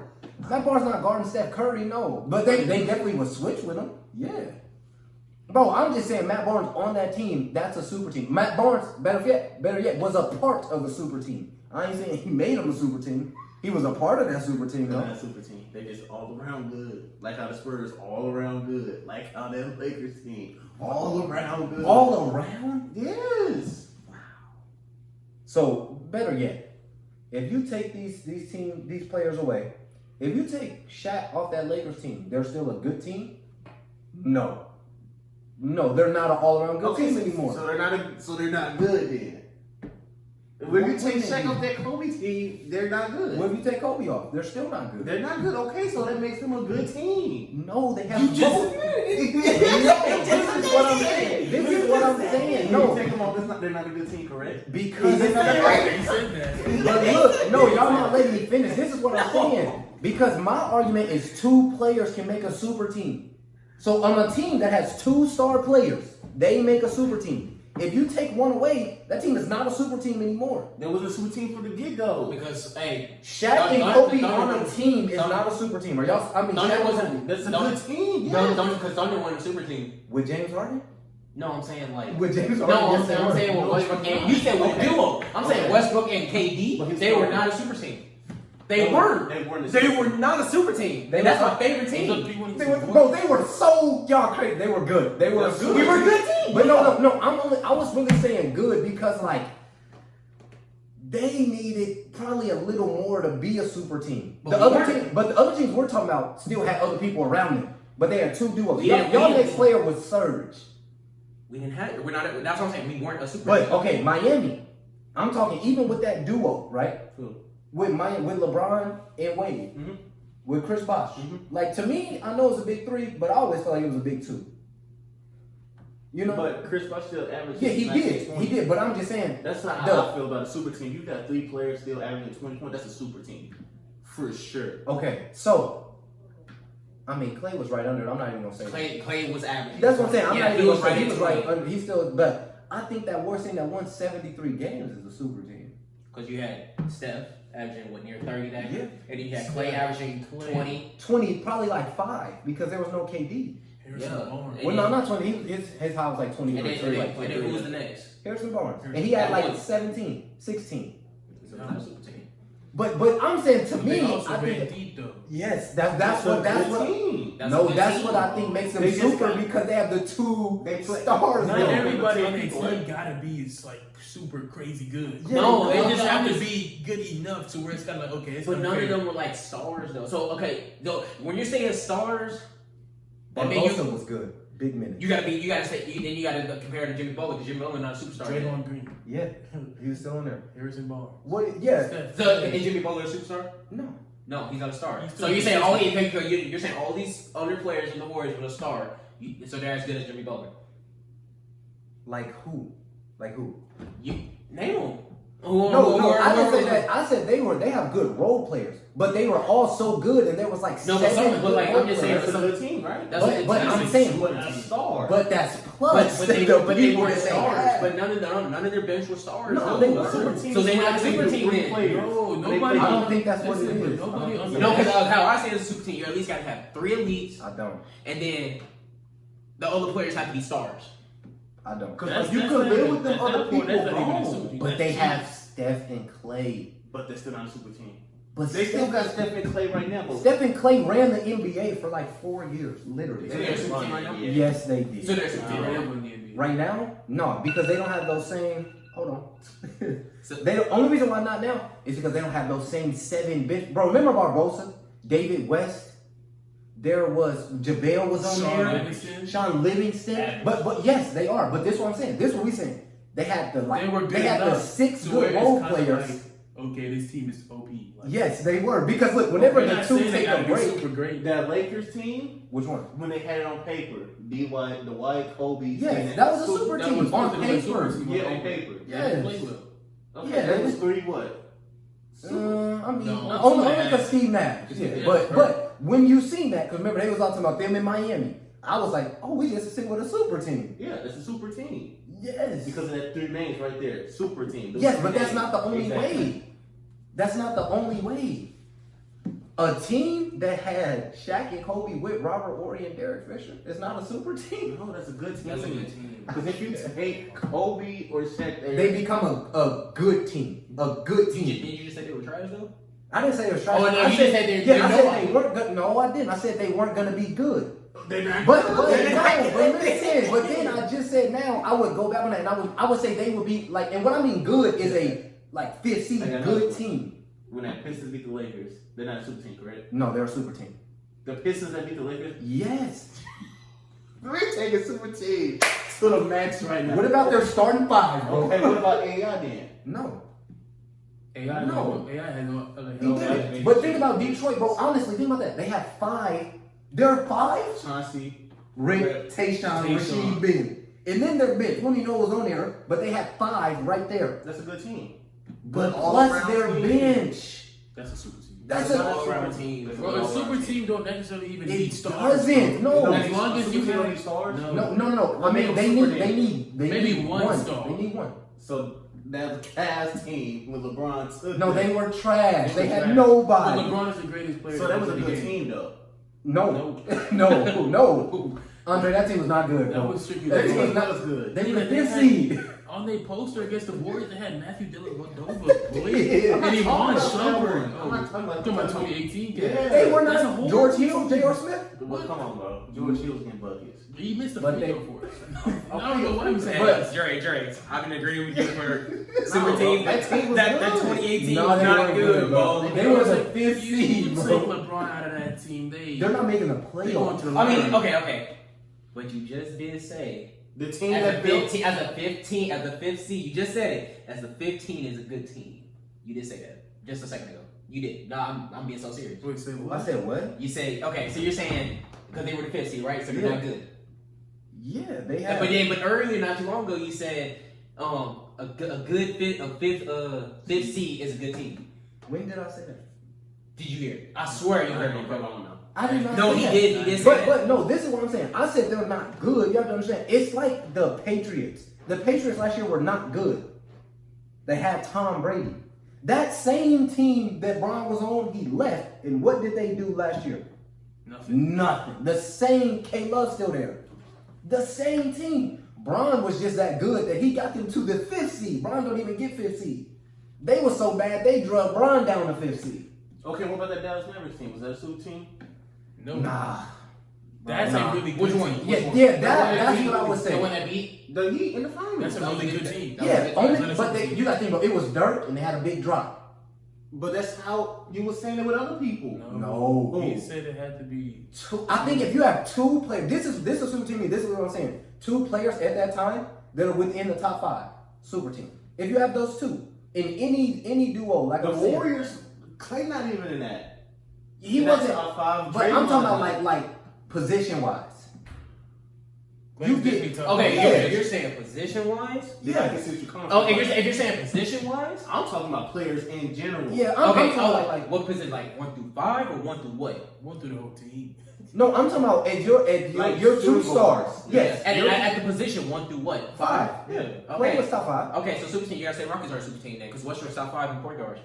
Matt Barnes not guarding Steph Curry, no. But they definitely would switch with him. Yeah. Bro, I'm just saying Matt Barnes on that team, that's a super team. Matt Barnes, better yet, was a part of a super team. I ain't saying he made him a super team. He was a part of that super team, They're though. not a super team. They just all around good. Like how the Spurs all around good. Like how that Lakers team all around good. All around? Yes. So, better yet, if you take these players away, if you take Shaq off that Lakers team, they're still a good team? No. No, they're not an all-around good team anymore. So they're not good then. When you What take do you Shaq mean? off that Kobe team, they're not good. What if you take Kobe off? They're still not good. They're not good. Okay, so that makes them a good team. No, they have You just both. This is what I'm saying. This is what I'm saying. No, No, take them off. They're not a good team, correct? because He said that. But look, no, y'all not letting me finish. This is what I'm saying. Because my argument is two players can make a super team. So on a team that has two star players, they make a super team. If you take one away, that team is not a super team anymore. There was a super team for the get-go. Because, hey, Shaq and Kobe on a team is not a super team. Are y'all? I mean, Thunder Shaq wasn't. That's a Thunder- good team. Yeah. Because Thunder won the super team. with James Harden. No, I'm saying like. With James No, Harden. I'm saying with Westbrook and you said with duo. I'm saying Westbrook and KD. They were not a super team. They weren't. They They were not a super team. They And that's were- my favorite They team. They were so y'all crazy. They were good. They were good. We were a good team. But no. I was really saying good because like they needed probably a little more to be a super team. But The we other weren't. team, but the other teams we're talking about still had other people around them. But they had two duos. Yeah, Y'all we- next player was Surge. We didn't have. We're not. That's what I'm saying. We weren't a super But team. okay, Miami. I'm talking even with that duo, right? Who? With LeBron and Wade, Mhm. with Chris Bosh. Mhm. Like to me, I know it's a big three, but I always felt like it was a big two. You know? But Chris Bosh still averaged. Yeah, he 19 did. points. He did. But I'm just saying. That's not The- how I feel about a super team. You got three players still averaging 20 points. That's a super team, for sure. Okay, so I mean, Clay was right under it. I'm not even gonna say that. Clay was average. That's what I'm saying. I'm Yeah, not even he was gonna say right. he was right under. He's still, but I think that worst thing that won 73 games is a super team. Because you had Steph averaging what near 30 that Yeah. year, and then you had Clay averaging 20. 20, probably like 5 because there was no KD. Harrison Yeah. Barnes. Well, no, not 20. His high was like 20. And then, like and then who was the next? Harrison Barnes, and he had like Harrison. 17, 16. So it's not a super team. But I'm saying to They me, also I ran think deep though. yes, that's a what good team. That's a no, good that's team. what I think makes them They just super got- because they have the two They play- stars. Not No, there. everybody but on the their team team gotta be like super crazy good. Yeah, No, They they just have to to be good enough to where it's kind of like okay. It's But none unfair. of them were like stars though. So okay, though when you're saying stars, that And mean Bosa you was good, big minutes. you gotta say then you gotta compare to Jimmy Butler because Jimmy Butler not a superstar. Draymond Green, Yeah, he was still in there. Harrison Barnes. What? Yeah, Steph. So is Jimmy Butler a superstar? no. No, he's not a star. He's So still you're saying consistent. you're saying all these other players in the Warriors were a star, so they're as good as Jimmy Butler. Like who? Like who? You name them. No, I didn't say that. I said they have good role players, but they were all so good, and there was like No, seven but like role I'm just saying, players. That's a good team, right? That's But what I'm saying, But a star. but that's plus. but they people weren't that they stars. had. But none of their bench were stars. No, they were. Super team. So they not a They super do team three then. players. No, They nobody. play- I don't think that's what it Listen, is. Nobody No, under. No, because how I say it's a super team, you at least gotta have 3 elites, I don't. and then the other players have to be stars. I don't. Because you could live with them at other that point, people that's not even a wrong. super team. But they have Steph and Clay. But they're still not a super team. But They still got Steph and Clay right now. But Steph and Clay ran the NBA for like 4 years, literally. So they're a super team right now? Yes, they did. So they're a super team right now. Right now, no, because they don't have those same. Hold on. So- The only reason why not now is because they don't have those same 7 bench. Bro, remember Barbosa, David West. There was JaVale was on Sean there. Livingston. Sean Livingston. Average. But yes, they are. But this is what I'm saying. This is what we saying. They had the They were good they had the enough 6 to good where it's role kinda players. like, okay, this team is OP. Like, Yes, they were. Because look, whenever we're the not two saying they take gotta a be break, super great. that Lakers team, which one? when they had it on paper, Dwight, Kobe. Yes, Stephen, that was a super That team was on supposed to be a super paper. team. Yeah, on paper. Yeah. They play well. Okay, Yeah, that they was was- 3 what? I mean, No, only Nash. because Steve Nash. Yeah, Yeah, but right. when you seen that, because remember they was all talking about them in Miami. I was like, oh, we just sitting with a super team. Yeah, that's a super team. Yes. Because of that 3 names right there. Super team. Those Yes, three but that's names. not the only Exactly. way. That's not the only way. A team that had Shaq and Kobe with Robert Horry and Derek Fisher is not a super team. No, that's a good team. That's a good team. Because if you take Kobe or Shaq, They become a good team. A good team. Did you just say they were trash though? I didn't say it was trash. Oh, no, I you just said they're yeah, I said nobody. they weren't good. No, I didn't. I said they weren't gonna be good. they're not But good. no, They're not but good. listen, but then I just said now I would go back on that and I would say they would be like, and what I mean good is a like 5th seed I got another good one. team. When that Pistons beat the Lakers, they're not a super team, correct? No, they're a super team. The Pistons that beat the Lakers, Yes. we're taking super team to the max right now. What about their starting 5, bro? Okay, what about AI then? No. AI, No. AI has no other He didn't. But think about Detroit, bro. Honestly, think about that. They have 5. There are 5. Chauncey, Rick, Tayshaun, Tayshaun. Rasheed, Ben. And then their bench. We don't even know what was on there, but they had 5 right there. that's a good team. But all plus around their team. bench. That's a super team. That's an a all-around team. Bro, a super team don't necessarily even It need stars. doesn't. No. As long as you Super team don't have need stars. No. I mean, Make them super team. they Maybe need one star. They need one. So that Cavs team with LeBron took No, it. they were trash. They They were had trash. nobody. LeBron is the greatest player. So that was a in the good game. team though. No, no. Andre, that team was not good. That Bro. was strictly That LeBron. team was That not was good. They were Yeah, the they 5th had- seed. On their poster against the Warriors, they had Matthew Dellavedova, boy. Yeah. And he won I'm Shumpert. not talking about Talking about 2018 game. Yeah. They were That's a not whole George team. Hill, J.R. Smith. Well, come on, bro. George Hill's getting buckets. He missed the But free they- throw for us. I don't know what I'm saying. But Dre, I can agree with you for super team. that team was That good. 2018 No, was they not weren't good, good, bro. bro. They were the If 5th you seed, take bro. LeBron out of that team, They're not making the they going to playoffs. the I mean, line. okay. What you just did say, The team as a that built 15, as the 5th seed, you just said it. As the 15 is a good team. You did say that just a second ago. You did. No, I'm being so serious. Wait, say I what? said what? You say okay, so you're saying because they were the 5th seed, right? So they're not good. Yeah, they have. But earlier, not too long ago, you said a good fifth seed is a good team. When did I say that? Did you hear it? I swear you heard I me. don't know. I did not No, say he that. did. He did say But that. but no, this is what I'm saying. I said they're not good. You have to understand. It's like the Patriots. The Patriots last year were not good. They had Tom Brady. That same team that Brian was on, he left. And what did they do last year? Nothing. The same K Love's still there. The same team. Brian was just that good that he got them to the 5th seed. Brian don't even get 5th seed. They were so bad they drug Brian down to 5th seed. Okay, what about that Dallas Mavericks team? Was that a super team? No. Nah. That's Nah. a really good Which one? team. Yeah, that's what I was The saying. one that beat. The Heat in the finals. That's a really good team. Yeah, That's only, a but super team. you got to think about it was dirt and they had a big drop. But that's how you were saying it with other people. No. He said it had to be. I think if you have 2 players, this is super team. This is what I'm saying. 2 players at that time that are within the top 5, super team. If you have those 2 in any duo, like The I'm saying, Warriors, Clay not even in that. he In that wasn't. top 5. But I'm talking about like position wise. You get Okay, you're saying position wise. Yeah, I can see what you're coming Oh, from. if you're saying position wise. I'm talking about players in general. Yeah, I'm Okay, talking about like what position? Like 1 through 5 or 1 through what? 1 through the whole team. no, I'm talking about at your Like your two shooting stars. guards. Yes, And your at the position 1 through what? 5. Yeah. Play Okay. was top 5. Okay, so super team. You gotta say Rockets are a super team then, because what's your top 5 in point guards?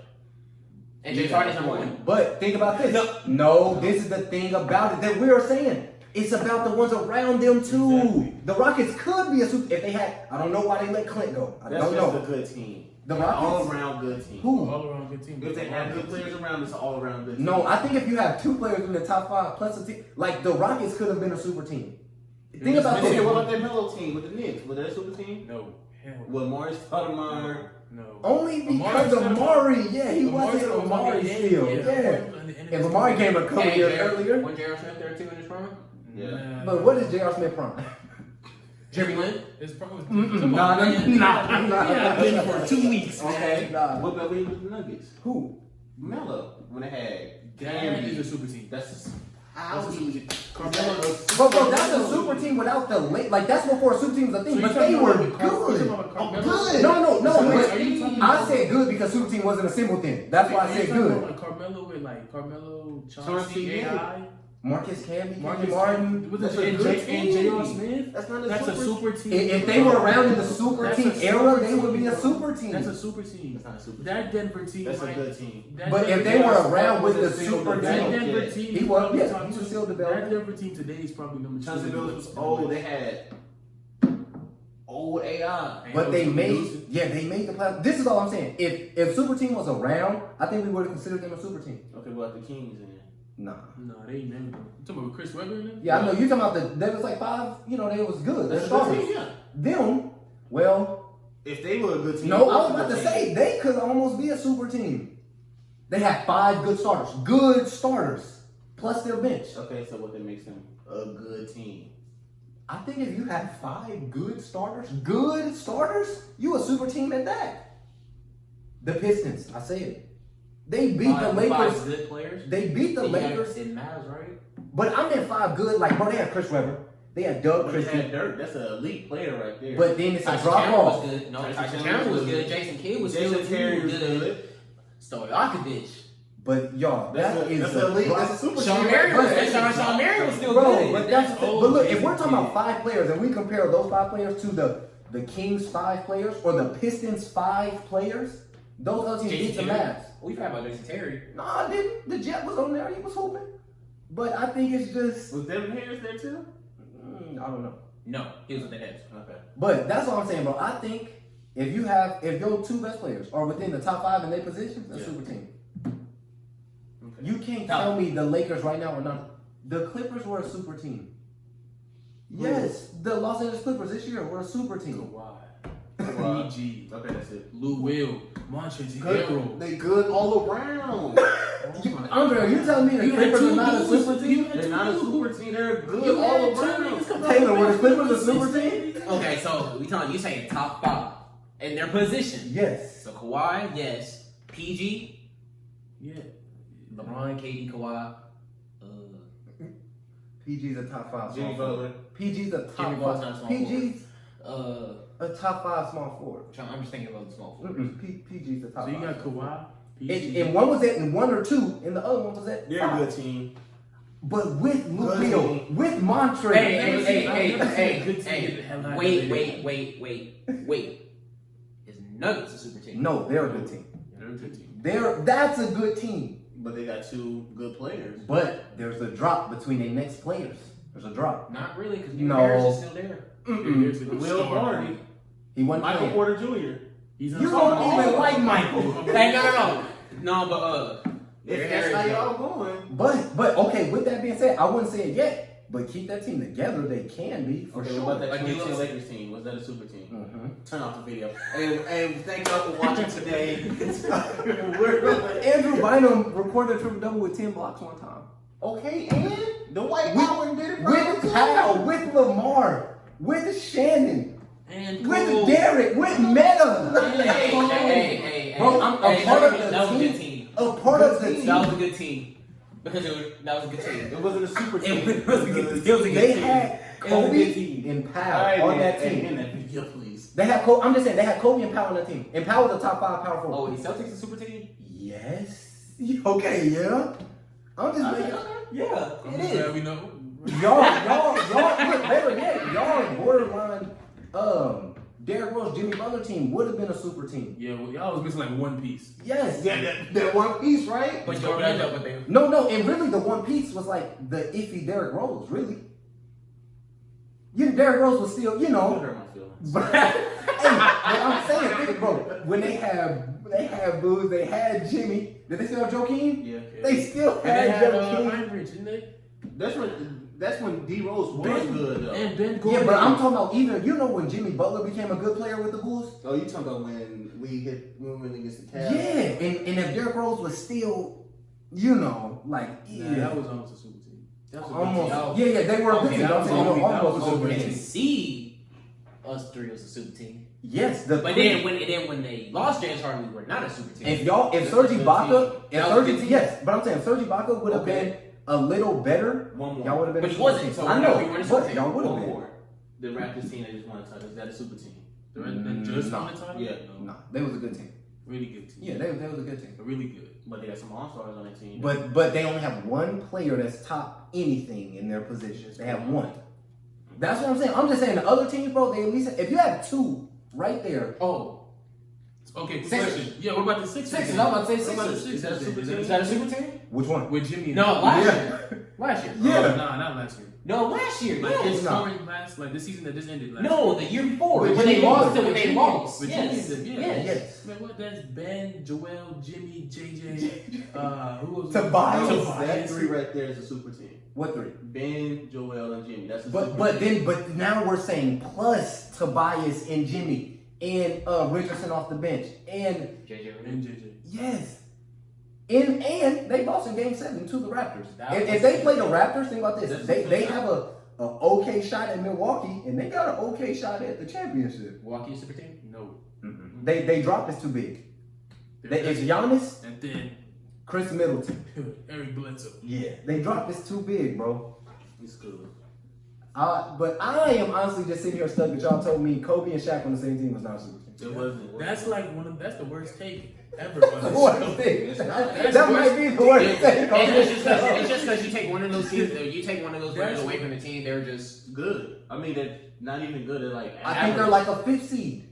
And Yeah, James Harden's that's number one. 1. But think about this. No, this is the thing about it that we're saying. It's about the ones around them too. Exactly. The Rockets could be a super if they had. I don't know why they let Clint go. I That's don't just know. a good team. The An Rockets? all-around good team. Who? All around good team. If they have good players around, it's an all-around good team. No, I think if you have 2 players in the top 5 plus a team, like the Rockets could have been a super team. Think about Okay, this. what about their mellow team with the Knicks? Was that a super team? No. Hell With Morris Stoudemire. no. Only because Amari- Amari, yeah, he wasn't was Amari on the still, end, yeah. If Amari came a couple years earlier, When J.R. Smith there too in his prime? Yeah. but what is J.R. Smith prime? Jeremy Lin? It's probably Nah. Yeah, been for 2 weeks. Okay. Nah. What about we with the Nuggets? Who? Mello. When they had That is a Gamby. super team. That's That's a super team. Carmelo. But bro, that's a super team without the late. Like that's before a super team was a thing. But they were good. Good. No. Wait, but are you talking I about- said good because super team wasn't a simple thing. That's why I said good. Like Carmelo with like Carmelo, Chauncey, Chauncey, yeah. AI, Marcus Camby, Marcus Martin. with That's the a and good J.R. team. Smith. That's not a That's a super super team. If they were around in the super That's team a super era, they team, would be a bro. super team. That's a super team. That's not a super That team. Denver team. That's a might- good team. that But if Denver they team- were around with the Still super that developed. team, Denver Yeah. team, He is was- probably yeah, top he was two. still developing. That Denver team today is probably number 2. Chauncey Billups was old. They had old AI. but they made, Producing. they made the playoffs. This is all I'm saying. If super team was around, I think we would have considered them a super team. Okay, what about the Kings then? Nah. No, they ain't never. You talking about Chris Webber in them? Yeah, I know you talking about there was like 5. You know, they was good. That's They're a good starters. team, yeah. Them, well, If they were a good team. no, I was about to say they could almost be a super team. They had 5 good starters, plus their bench. Okay, so what that makes them a good team? I think if you have 5 good starters, you a super team at that. The Pistons, I said it. They beat the 5 Lakers. good players. They beat the Lakers. It matters, right? But I meant 5 good. Like, bro, they had Chris Webber. They had Doug But they Christie. had Dirk. That's an elite player right there. But then it's a Tyson drop Chandler off. was good. No, Tyson Tyson Chandler Chandler was was good. good. Jason Kidd was Jason still Terry was good. good. Stojakovic. But y'all, That's that is that's a elite. That's a super Sean team. Marion was But- good. Sean Marion was still Bro, good. but that's old but look, if Jason we're talking about Kidd. 5 players and we compare those 5 players to the Kings 5 players or the Pistons 5 players, those other teams beat the Mavs. We forgot about Jason Terry. Nah, didn't. The Jet was on there. He was hooping. But I think it's just Was Devin Harris there too? I don't know. No, he was with the Nets. Okay. But that's what I'm saying, bro. I think if your 2 best players are within the top 5 in their positions, that's a super team. Okay. You can't tell me the Lakers right now are not. The Clippers were a super team. Yes, the Los Angeles Clippers this year were a super team. Kawhi, PG, Okay, that's it. Lou Will, Montrezl Good. Harrell. They good all around. Andre, are you telling me the You had Clippers are 2 not a dudes. super team? They're not a super team. They're good You all had 2 around. niggas come Taylor, out were the with Clippers a 16. super team? Okay, so you saying top 5 in their position. Yes. So Kawhi, yes. PG, Yeah. LeBron, KD, Kawhi. PG's a top 5 Jimmy small forward. Butler. PG's a Jimmy top Butler's 5. not a small PG's Uh, a top 5 small forward. I'm just thinking about the small forwards. PG's the top So you 5. got Kawhi, PG. And one was at 1 or 2, and the other one was at They're 5. a good team. But with Lou Good Will, team. with Montrezl, Wait. Is Nuggets a super team? No, they're a good team. They're a good team. That's a good team. But they got 2 good players. But there's a drop between their next players. There's a drop. Not really, because No. Harris is still there. Here's the Will star. Barney. He wasn't Michael playing. Porter Jr. He's You don't even like Michael. Hey, no, but If that's how y'all going. But okay, with that being said, I wouldn't say it yet. But keep that team together. They can be for Okay, sure. what about that Like, 2010 Lakers team? Was that a super team? Mhm. Turn off the video. And thank y'all for watching today. We're Andrew Bynum recorded a triple double with 10 blocks one time. okay, and the White With- Howard did it With Kyle, with Lamar, with Shannon, And with Cole. Derek, with Meta. Hey. Bro, I'm a part of the that was a good team. team. A part of the That was team. a good team. Because that was a good team. It wasn't a super team. It was a good They team. had Kobe and Powell on that team. Yeah, please. They had I'm just saying they had Kobe and Powell on that team, and Powell was a top 5 power forward. Oh, the Celtics a super team? Yes. Okay. Yeah. I'm just making. Yeah, I'm it just is. glad we know. Y'all, look, better yet, y'all borderline, Derrick Rose, Jimmy Butler team would have been a super team. Yeah, well, y'all was missing like one piece. Yes. That one piece, right? But you don't end up with them. No, and really the one piece was like the iffy Derrick Rose, really. Derrick Rose was still, Don't hurt my feelings. but, hey, but I'm saying, think, bro, when they had Booz, they had Jimmy. Did they still have Joakim? Yeah. They still And they had had Joakim. Heinrich, didn't they? That's when D Rose was good though. And Ben Yeah, Gordon. but I'm talking about even, when Jimmy Butler became a good player with the Bulls? Oh, you talking about when we went against the Cavs? Yeah, and if Derrick Rose was still, like, Nah, that was almost a super team. That was a good almost. team. Yeah, they were a good Okay, team. that I'm was saying, only- that almost was a super only- team. See, us three was a super team. Yes, But then when they lost James Harden, we were not a super team. if Serge Ibaka, That was a good team. yes, but I'm saying Serge Ibaka would have Okay. been a little better. One more. Y'all would have been. But a he super wasn't, team. so I we know, weren't a super but team. y'all would have One been. more. The Raptors team that just won the title. Is that a super team? The Red just Nah. won the title? Yeah. No. Nah, they was a good team. Really good team. Yeah, they was a good team. Really good. But they got some all-stars on that team. But they only have one player that's top anything in their position. They have one. That's what I'm saying. I'm just saying the other teams, bro. They at least if you have two right there. Oh, Okay, quick Sixers. question. Yeah, what about the Sixers? Sixers. I'm about to say What about the Sixers. Sixers? Is that a super team? is that a super team? Which one? With Jimmy and No, last Yeah. year. Last year. Yeah. Oh, nah, not last year. No, last year. Like Yes. this no. current last, like this season that just ended last No, year. the year before With when they Jimmy lost. Butler. When they Jimmy. lost. With Yes. Jimmy, yeah. Yes. Yes. Man, what? That's Ben, Joel, Jimmy, JJ, who was Tobias. That three right there is a super team. What three? Ben, Joel, and Jimmy. That's a But super team. but now we're saying plus Tobias and Jimmy and Richardson off the bench and And JJ. yes. And they lost in Game 7 to the Raptors. That If was- they play the Raptors, think about this. That's They a have a okay shot at Milwaukee, and they got an okay shot at the championship. Milwaukee super team. No. They dropped us too big. It's Giannis, And then Chris Middleton. Eric Bledsoe. Yeah, they dropped us too big, bro. It's cool. But I am honestly just sitting here stuck that y'all told me Kobe and Shaq on the same team was not a super team. It wasn't. That's like that's the worst take ever. The worst thing. That might be the worst thing. It's just because you take one of those teams, you take one of those players away from the team, they're just. good. I mean, they're not even good. They're like. I think they're like a 5th seed.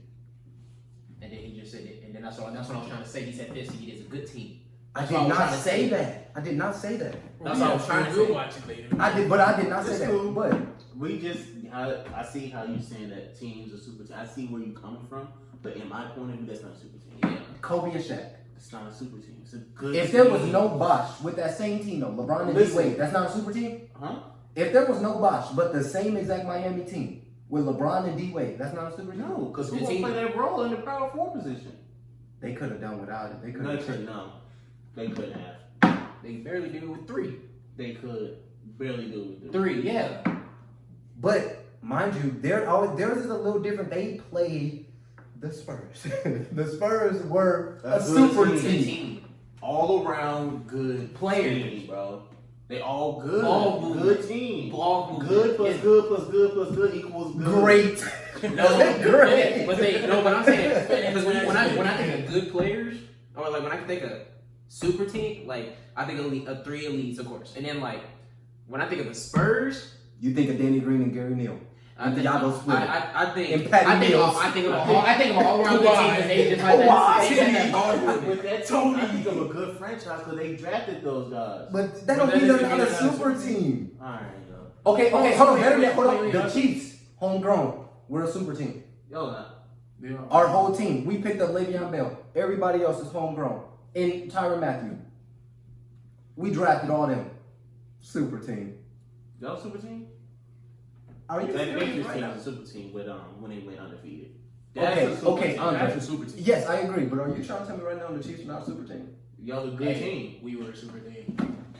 And then he just said it, and then that's what I was trying to say. He said this seed is a good team. I That's did what I was not trying to say say. that. I did not say that. That's what I was trying to We'll say. watch it later. I did not say It's that. cool. But We just, I see how you saying that teams are super team. I see where you're coming from, but in my point of view, that's not a super team. Yeah. Kobe and Shaq. It's not a super team. It's a good If team. there was no Bosh with that same team though, LeBron and D Listen. Wade, that's not a super team? Huh? If there was no Bosh, but the same exact Miami team with LeBron and D Wade, that's not a super team? No, because who The will team- play that role in the power forward position? They could have done without it. They could No, have they couldn't. No, they couldn't have. They barely do it with three. They could barely do it with them. Three, yeah. But mind you, theirs is a little different. They played the Spurs. The Spurs were a Good super team. team. Team. All around good Players. team, bro. They all good. Ball movement. Good team. Ball movement. Good plus Yeah. good plus good plus good equals good. Great. No, Great. but I'm saying because when I think of good players, or like when I think of super team, like I think of three elites, of course, and then like when I think of the Spurs, You think of Danny Green and Gary Neal. And Thiago Splitter. I think And Patty I think Mills. I think of an all-around good team, and they just like that. They just that ball movement. With that team, I think of a good franchise because they drafted those guys. But that But don't that mean they're doesn't not a mean they're not super a super team. All right, yo. Okay, hold on. Better yet, hold on. wait, The wait. Chiefs, homegrown. We're a super team. Yo, nah. They are. Our whole team. We picked up Le'Veon Bell. Everybody else is homegrown. And Tyrann Mathieu. We drafted all them. Super team. Y'all super team? Are you That serious Patriots right team now? is a super team, but when they went undefeated. Okay, a super okay, team. Andre. That's a super team. Yes, I agree. But are you trying to tell me right now the Chiefs are not a super team? Y'all a good team. We were a super team.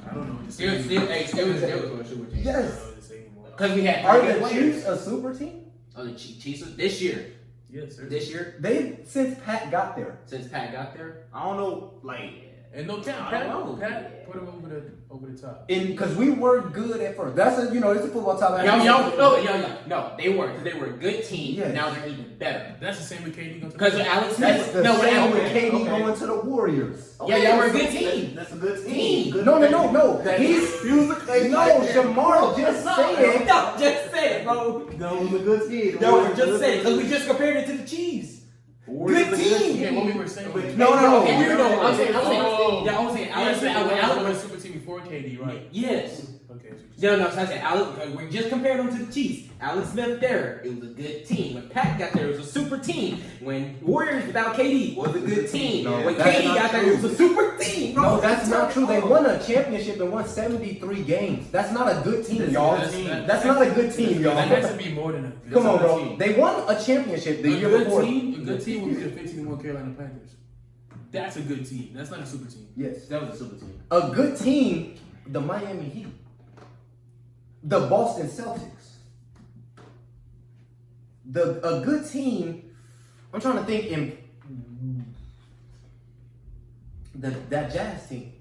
I don't know what to say. Still was a super team. I Yes. don't know what to say anymore. Because we had Are three good the players. Chiefs a super team? Oh, the Chiefs this year. Yes, sir. This year, They since Pat got there. since Pat got there. I don't know, like And no cap, I don't know. Pat put him over the top. Because we weren't good at first. That's a, it's a football topic. No, they weren't. Because they were a good team. Yes. Now they're even better. That's the same with KD. Because Alex That's Smith. the same with okay, KD okay. going to the Warriors. Yeah, y'all were a good team. That's a good team. Good No. He's Shamar just said. No, just say it, bro. That was a good team. No, just say it. Because we just compared it to the Chiefs. Warriors Good is a team. Okay, what we were saying. No. Okay, you know, I'm saying. Oh. Yeah, I'm saying. Alex Smith. Alex was super team before KD, right? Yes. Okay. No, so I said Alex. We just compared them to the Chiefs. Alex Smith there, it was a good team. When Pat got there, it was a super team. When Warriors without KD was a good team. No, when that's KD not got there, true. it was a super team. Bro. No, that's not true. They won a championship and won 73 games. That's not a good team, y'all. That's not a good team, y'all. That has to be more than a. Come on, bro. team. They won a championship the year good before. team. A good team would be the 15-1 Carolina Panthers. That's a good team. That's not a super team. Yes. That was a super team. A good team, the Miami Heat. The Boston Celtics. A good team, I'm trying to think in that Jazz team.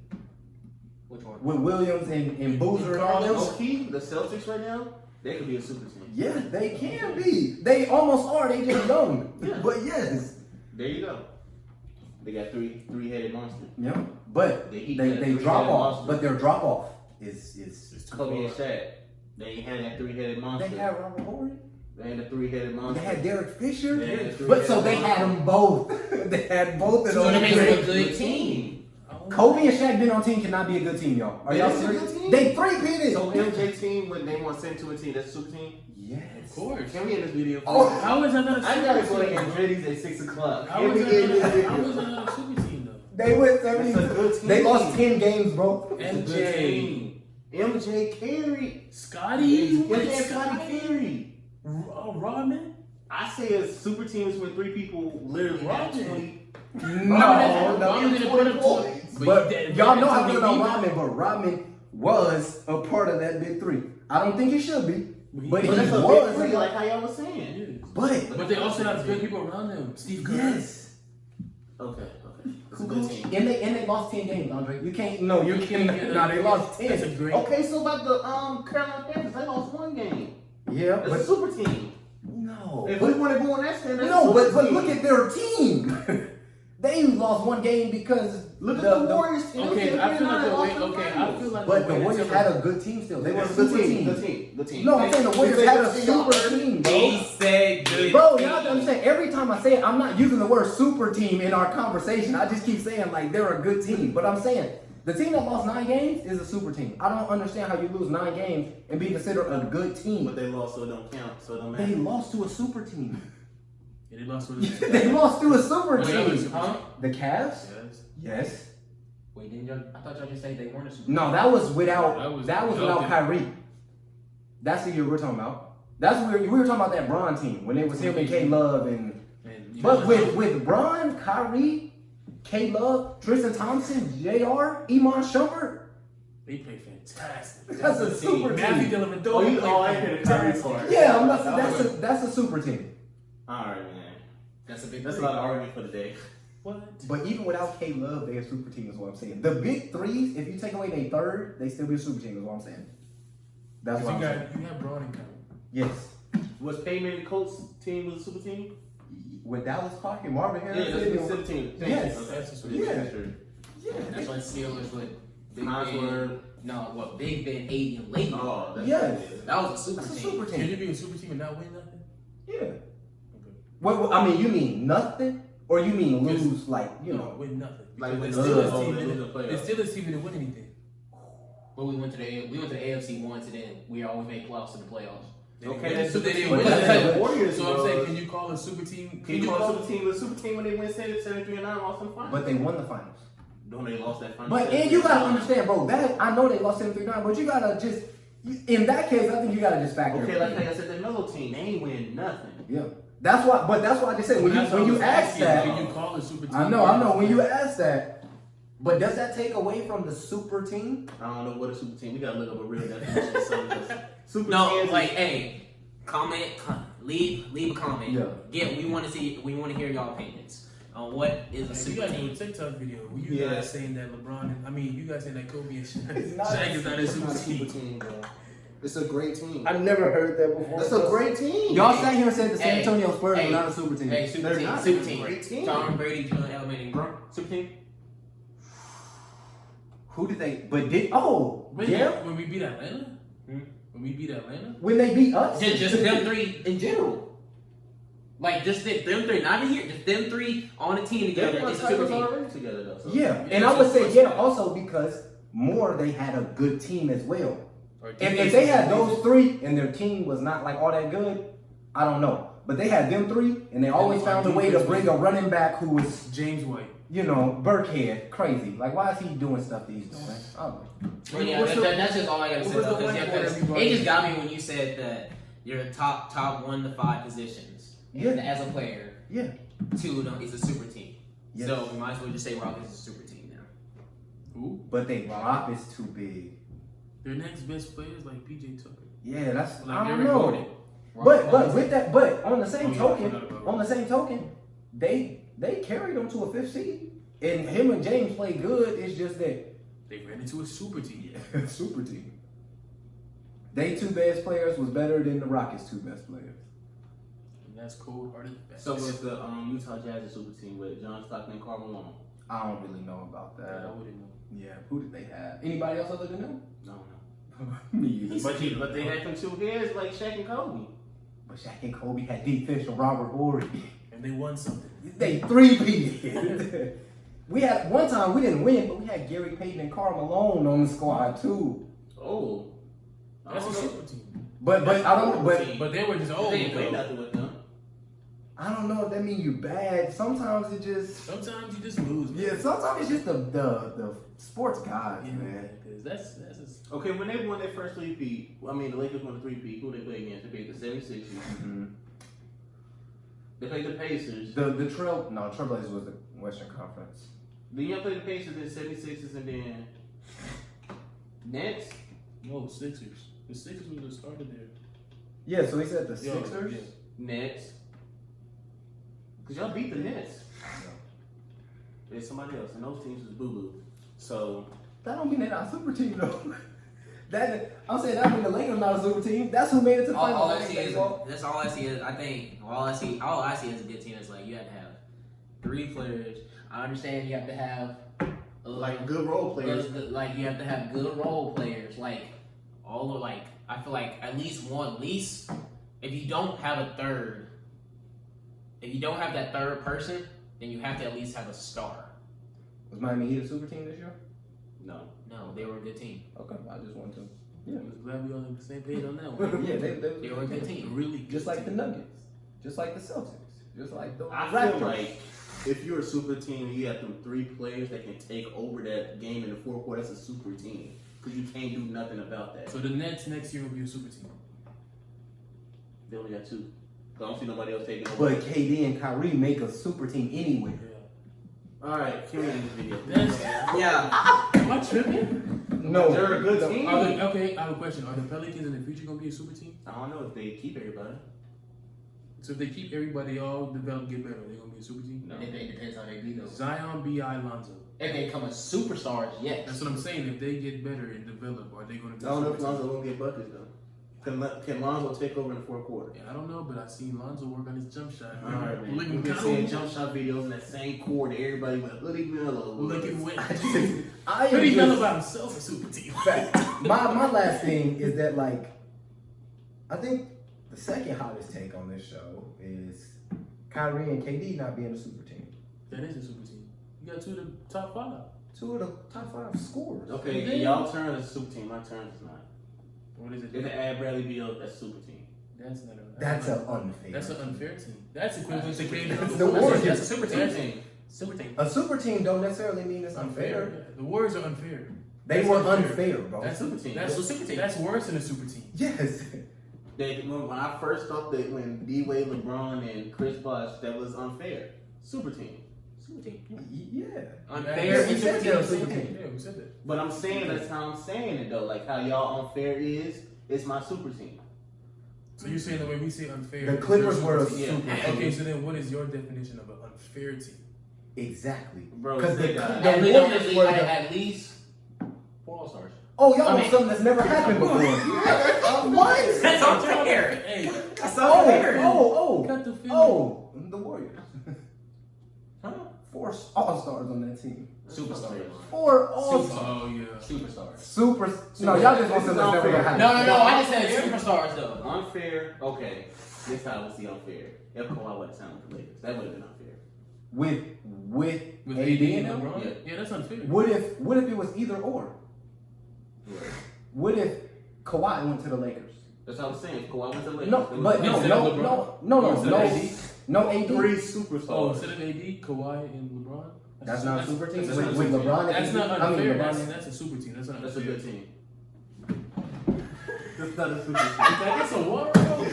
Which one? With Williams and Boozer and all Low those. key, the Celtics right now, they could be a super team. Yeah, they can be. They almost are. They just young. Yeah. But yes. There you go. They got three-headed monster. Yeah. But The they Heat got a drop three-headed off. monster. But their drop off is Kobe and Shaq. They ain't had that three-headed monster. they had Robert Horry. They had a three-headed monster. They had Derek Fisher. They had a But so three-headed they had monster. them both. They had both of So those. that makes it a three. good team. Kobe and Shaq being on team cannot be a good team, y'all. Are It y'all is a serious? good team. They three-peated. So MJ team, when they want to send to a team, that's a super team? Yes. Of course. Can we end this video? Oh, How is that not a super I gotta go to team? Andretti's at 6 o'clock. How Can is we end this that video? not a super team though? They went That's a 70. good team. They lost 10 games, bro. That's a good team. MJ carried. Scotty? MJ Scotty carried. Rodman? I say a super team is when 3 people literally have Rodman. 20. No. Rodman didn't put up 20. But y'all know I feel about Rodman, but Rodman was a part of that big three. I don't think he should be, but he But that's a big was. three, like how y'all was saying. But they also have good people around them. Steve Kerr. yes, Okay. It's a good team. and they lost 10 games, Andre. You can't. No, you can't. No, they lost 10. That's a great. Okay, so about the Carolina Panthers, they lost 1 game. Yeah, That's a but super team. no. If we want to go on that stand, that's No, a but super team. look at their team. They lost 1 game because Look at the Warriors team. Okay, I feel like the way. way. Okay, I feel like. But the way Warriors that- had a good team still. They were a That's a super good team. team. Good team. No, I'm saying the Warriors had a super team, bro. He said good. Bro, team. y'all I'm saying every time I say it, I'm not using the word super team in our conversation. I just keep saying like they're a good team. But I'm saying the team that lost 9 games is a super team. I don't understand how you lose 9 games and be considered a good team. But they lost, so it don't count. So it don't They matter. lost to a super team. Yeah, they lost to the. They lost to a super Well, that was team. super Huh? team. The Cavs? Yes. Yes. Wait, didn't y'all? I thought y'all just said they weren't a super. No, that was without That was without okay. Kyrie. That's the year we're talking about. That's where we were talking about that Bron team when it was him and K Love and. And, But with Bron, Kyrie, K Love, Tristan Thompson, Jr., Iman Shumpert, they play fantastic. that's a super Matthew team. Dellavedova. I hear the Kyrie part. Yeah, I'm not, that's a super team. Alright, man. That's a big. That's a lot of argument for the day. What? But even without K Love, they're a super team is what I'm saying. The big threes, if you take away their third, they still be a super team is what I'm saying. That's what I'm saying. You have Braun and Kyrie. Yes. Was Payman the Colts team was a super team? With Dallas Clark and Marvin Yeah, Harris. that's a super team. Yes. Okay. That's a super Yeah. team. Yeah. That's why Steelers with Big Osweiler. Ben. No, what Big Ben, 80 and Layton. Oh, that's Yes. That was a super That's a team. super Can team. you be a super team and not win nothing? Yeah. Okay. What, I mean, you mean nothing? Or you mean lose, like, you know? win nothing. Like Because with the the Steelers team, they lose the the playoffs. Steelers team didn't win anything. But we went to the AFC once, and then we always made playoffs in the playoffs. Okay, that's so super they team. didn't win But that's nothing. like Warriors, So I'm bro. saying, can you call a super team? Can you call a super team a super team when they win 73 and 9 lost in the finals? But they won the finals. Don't they lost that final? But and you gotta understand, bro. That I know they lost 7-3-9, but you gotta just in that case, I think you gotta just factor. Okay, it like in. I said, the Melo team, they ain't win nothing. Yeah, that's why. But that's why I just said when you ask that, can you call a super team? I know. When you ask that, but does that take away from the super team? I don't know what a super team. We gotta look up a real definition of something. 'Cause Super No, teams, like, hey, leave a comment. Yeah. We want to hear y'all opinions. on what is a You super guys do a team. TikTok video where you guys saying that you guys saying that Kobe and Shaq is not a It's super not a super team. team, bro. It's a great team. I never heard that before. It's a great team. Y'all sat here and said the San Hey, Antonio Spurs hey, are not a super team. Hey, super They're team, not. super It's a team. great team. Tom Brady, Julian Edelman, and Gronk, super team. Who did they? But did When we beat Atlanta? When we beat Atlanta? when they beat us? Just them three in general. Like just them three, not in here. Just them three on a team together. They won It's a super titles team. already together though. So. Yeah, and Yeah, I would so say first yeah round. also because more they had a good team as well. Or If they had those three and their team was not like all that good, I don't know. But they had them three, and they always was found a like way to defense bring a running back who was, James White. Burkhead, crazy. Like, why is he doing stuff that he's doing? I don't know. Well, yeah, that's just all I gotta say. What was Though, the 'cause, one yeah, for 'cause everybody? it just got me when you said that you're the top 1 to 5 positions. Yeah. And as a player, Yeah. 2 of them is a super team. Yes. So we might as well just say Rockets is a super team now. Who? But they rock is too big. Their next best player is like PJ Tucker. Yeah, that's Like I don't Eric know. Gordon. But with that, but on the same Oh, yeah, I token, forgot about they carried them to a 5th seed, and him and James play good. It's just that They ran into a super team. super team. They 2 best players was better than the Rockets 2 best players. And that's cold-hearted facts. So was the Utah Jazz a super team with John Stockton and Karl Malone? I don't really know about I that. wouldn't know. Yeah, who did they have? Anybody else other than them? No. Me either. But they had them 2 heads like Shaq and Kobe. But Shaq and Kobe had defense from Robert Horry. And they won something. They 3-peated. We had one time we didn't win, but we had Gary Payton and Karl Malone on the squad too. Oh. That's a super team. But I don't. But they were just old. They ain't play though. nothing with them. I don't know if that means you bad. Sometimes it just. Sometimes you just lose. Man. Yeah, sometimes it's just the sports gods, Yeah, man. because that's just, Okay, when they won their first 3-peat, the Lakers won the 3-peat, who they played against? They played the 76ers. Mm-hmm. They played the Pacers. Trailblazers was the Western Conference. Then you played the Pacers, then 76ers, and then Nets. no Sixers. The Sixers was the starter there. Yeah, so he said the Yo, Sixers. yeah. Nets. Because y'all beat the Nets. There's somebody else, and those teams was boo-boo. So, That don't mean they're not a super team though. I'm saying that mean the Lakers not a super team. That's who made it to the All finals. I see is that's all I see is I think all I see is a good team is like you have to have 3 players. I understand you have to have Like good role players. like you have to have good role players. Like all of like I feel like at least if you don't have a third, if you don't have that third person, then you have to at least have a star. Was Miami Heat a super team this year? no. No, they were a good team. Okay, I just want to. Yeah, I'm glad we on the same page on that one. Yeah, They were a good team. Really good just like the team. Nuggets, just like the Celtics, just like the I Raptors. feel like if you're a super team, you have them 3 players that can take over that game in the 4th quarter. That's a super team. Because you can't do nothing about that. So the Nets next year will be a super team. They only got 2. I don't see nobody else taking over. But KD and Kyrie make a super team anyway. Yeah. Alright, can we end this video? That's, Yeah. am I tripping? No, They're a good team. Okay, I have a question. Are the Pelicans in the future gonna be a super team? I don't know if they keep everybody. So if they keep everybody all develop, get better, they gonna be a super team? No. It depends how they do though. Zion, B.I., Lonzo. If they become a superstars, yes. That's what I'm saying. If they get better and develop, are they gonna be I a don't know super if team? Lonzo won't get buckets though. Can Lonzo take over in the 4th quarter? Yeah, I don't know, but I seen Lonzo work on his jump shot. Alright, man. Looking We've been cool. seeing jump shot videos in that same court. Everybody went hoodie mellow. Looking wet. I But am he felt just about himself a super team. fact. My last thing is that like, I think the second hottest take on this show is Kyrie and KD not being a super team. That is a super team. You got 2 of the top 5. 2 of the top 5 scorers. Okay, y'all turn is a super team. My turn is not. What is it? If they add Bradley Beal, that's super team. That's not a. That's an unfair. That's an unfair team. That's equivalent to KD. That's the Warriors. That's a super team. That's- Super team. A super team don't necessarily mean it's unfair. Yeah. The Warriors are unfair. They That's were unfair. unfair, bro. That's Super team. That's That's a super team. That's worse than a super team. Yes. When I first thought that when D Wade, LeBron, and Chris Bosh, that was unfair. Super team. Super team. Yeah. Unfair Yeah, we and said super they're a team. super team. Yeah, we said that. But I'm saying that's how I'm saying it though. Like how y'all unfair is, it's my super team. So you're saying the way we say unfair. The Clippers were a Yeah. super team. Okay, so then what is your definition of an unfair team? Exactly. Bro, Because they the got- At least, Warriors were the- at least 4 All-Stars. Oh, y'all I know mean- something that's never happened before. What? That's unfair. Hey, That's unfair. cut the film. Oh, the Warriors. Huh? 4 All-Stars on that team. Superstars. 4 All-Stars. Oh yeah. Superstars. Super. No, y'all just want something that's never gonna happen. No. I just said superstars though. Unfair. Okay. This time we'll see unfair. If Kawhi would have signed with the Lakers, that would have been unfair. With With AD AD and and them? LeBron. Yeah, that's unfair. What if it was either or? What if Kawhi went to the Lakers? That's what I'm saying. If Kawhi went to the Lakers, No, they but would've- Instead of LeBron? no, Instead of AD? no AD. 3 superstars. Oh, instead of AD, Kawhi and LeBron. That's not a super team. That's With not a super LeBron team. and That's AD, not I mean, unfair. LeBron and- That's a super team. That's not That's a unfair. good team. That's not a super team. That's a what, bro?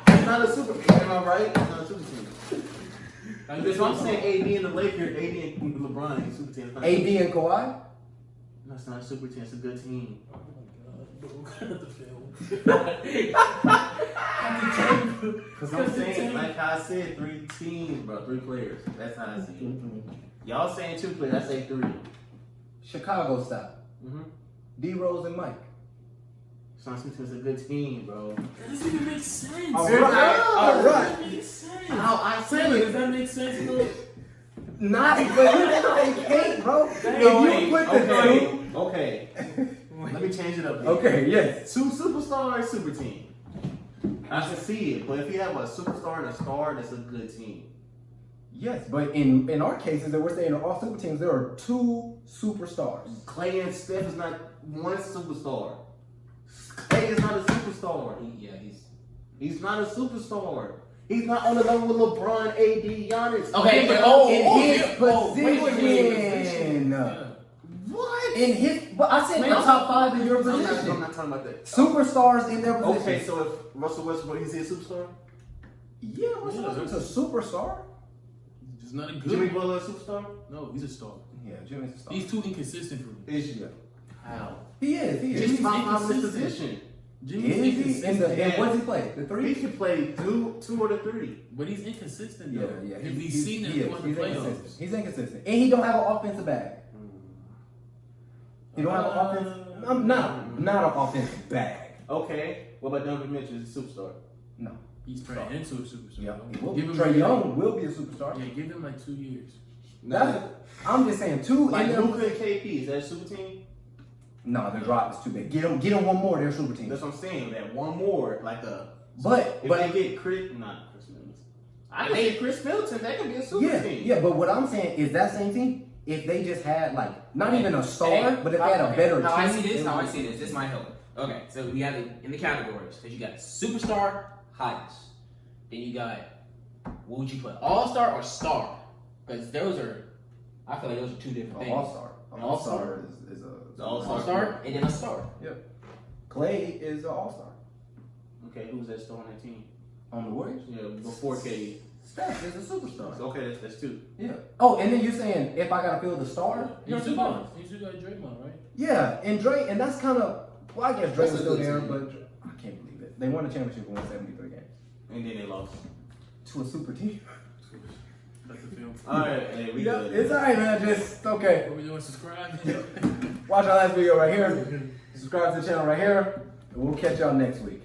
That's not a super team. Am I right? That's not a super team. That's what I'm saying. AD and the Lakers, AD and LeBron, is a super team. It's not a- AD and Kawhi. No, it's not a super team. It's a good team. Oh my god, bro. Cut the film. Because I'm saying, like I said, 3 teams, bro. 3 players. That's how I see it. Y'all saying 2 players. I say 3. Chicago style. Mm-hmm. D Rose and Mike. It's not super team. It's a good team, bro. That doesn't even make sense. All right. All right. That makes sense. How I say Taylor, it. does that make sense, bro? Not, but they can't, bro. If you put the Okay. Let me change it up. Okay, yes. 2 superstars, super team. I can see it, but if you have a superstar and a star, that's a good team. Yes, but in our cases that we're saying are all super teams, there are 2 superstars. Clay and Steph is not one superstar. Clay is not a superstar. Yeah, He's not a superstar. He's not on the level with LeBron, AD, Giannis. Okay, but In his wait. position. Yeah. What? In his, but I said the top 5 in your I'm position. not talking about that. Superstars in their position. Okay, so if Russell Westbrook, is he a superstar? Yeah, Russell Westbrook's a superstar. Just not a good. Jimmy Butler a superstar? No, he's a star. Yeah, Jimmy's a star. He's too inconsistent for me. Is how? He is. Jimmy's top 5 in his inconsistent. position. Jimmy's Is he? inconsistent. And what's he play? The He 3? can play 2 or the 3. But he's inconsistent Yeah, though. yeah. We've seen him throughout the He's playoffs. inconsistent. He's inconsistent. And he don't have an offensive bag. He don't have an offensive. I'm not an offensive bag. Okay. What about Donovan Mitchell? Is he a superstar? No. He's turning into a superstar. Yeah. though. He will. Trae Young will be a superstar. Yeah, give him like 2 years. I'm just saying 2 Like in them. Luka and KP, is that a super team? No, the drop is too big. Get him one more. They're a super team. That's what I'm saying. That one more, like a. But If they get Chris Middleton. I can say Chris Middleton. That could be a super yeah, team. yeah. But what I'm saying is that same team. If they just had like not even a star, Hey, but if they had a better how team. I see this, it how I would- see this might help. Okay, so we have it in the categories because you got superstar, highest. Then you got what would you put? All-star or star? Because those are, I feel like those are 2 different An things. all-star. An all-star is a All-star. All-star and then a star. Clay is an all-star Okay, who's that star on that team? on the Warriors. Yeah, before KD. Steph is a superstar. So, okay, that's 2. Yeah. Oh, and then you're saying if I gotta fill the star, You you're still two got Draymond, right? Yeah, and Dre, and that's kind of well, I guess Dre That's was a still good there, team. but I can't believe it. They won the championship and won 73 games And then they lost. to a super team. That's the film. Alright, hey, we Yeah, good. it's alright, man. Just okay. What we doing? Subscribe. Watch our last video right here. Subscribe to the channel right here, and we'll catch y'all next week.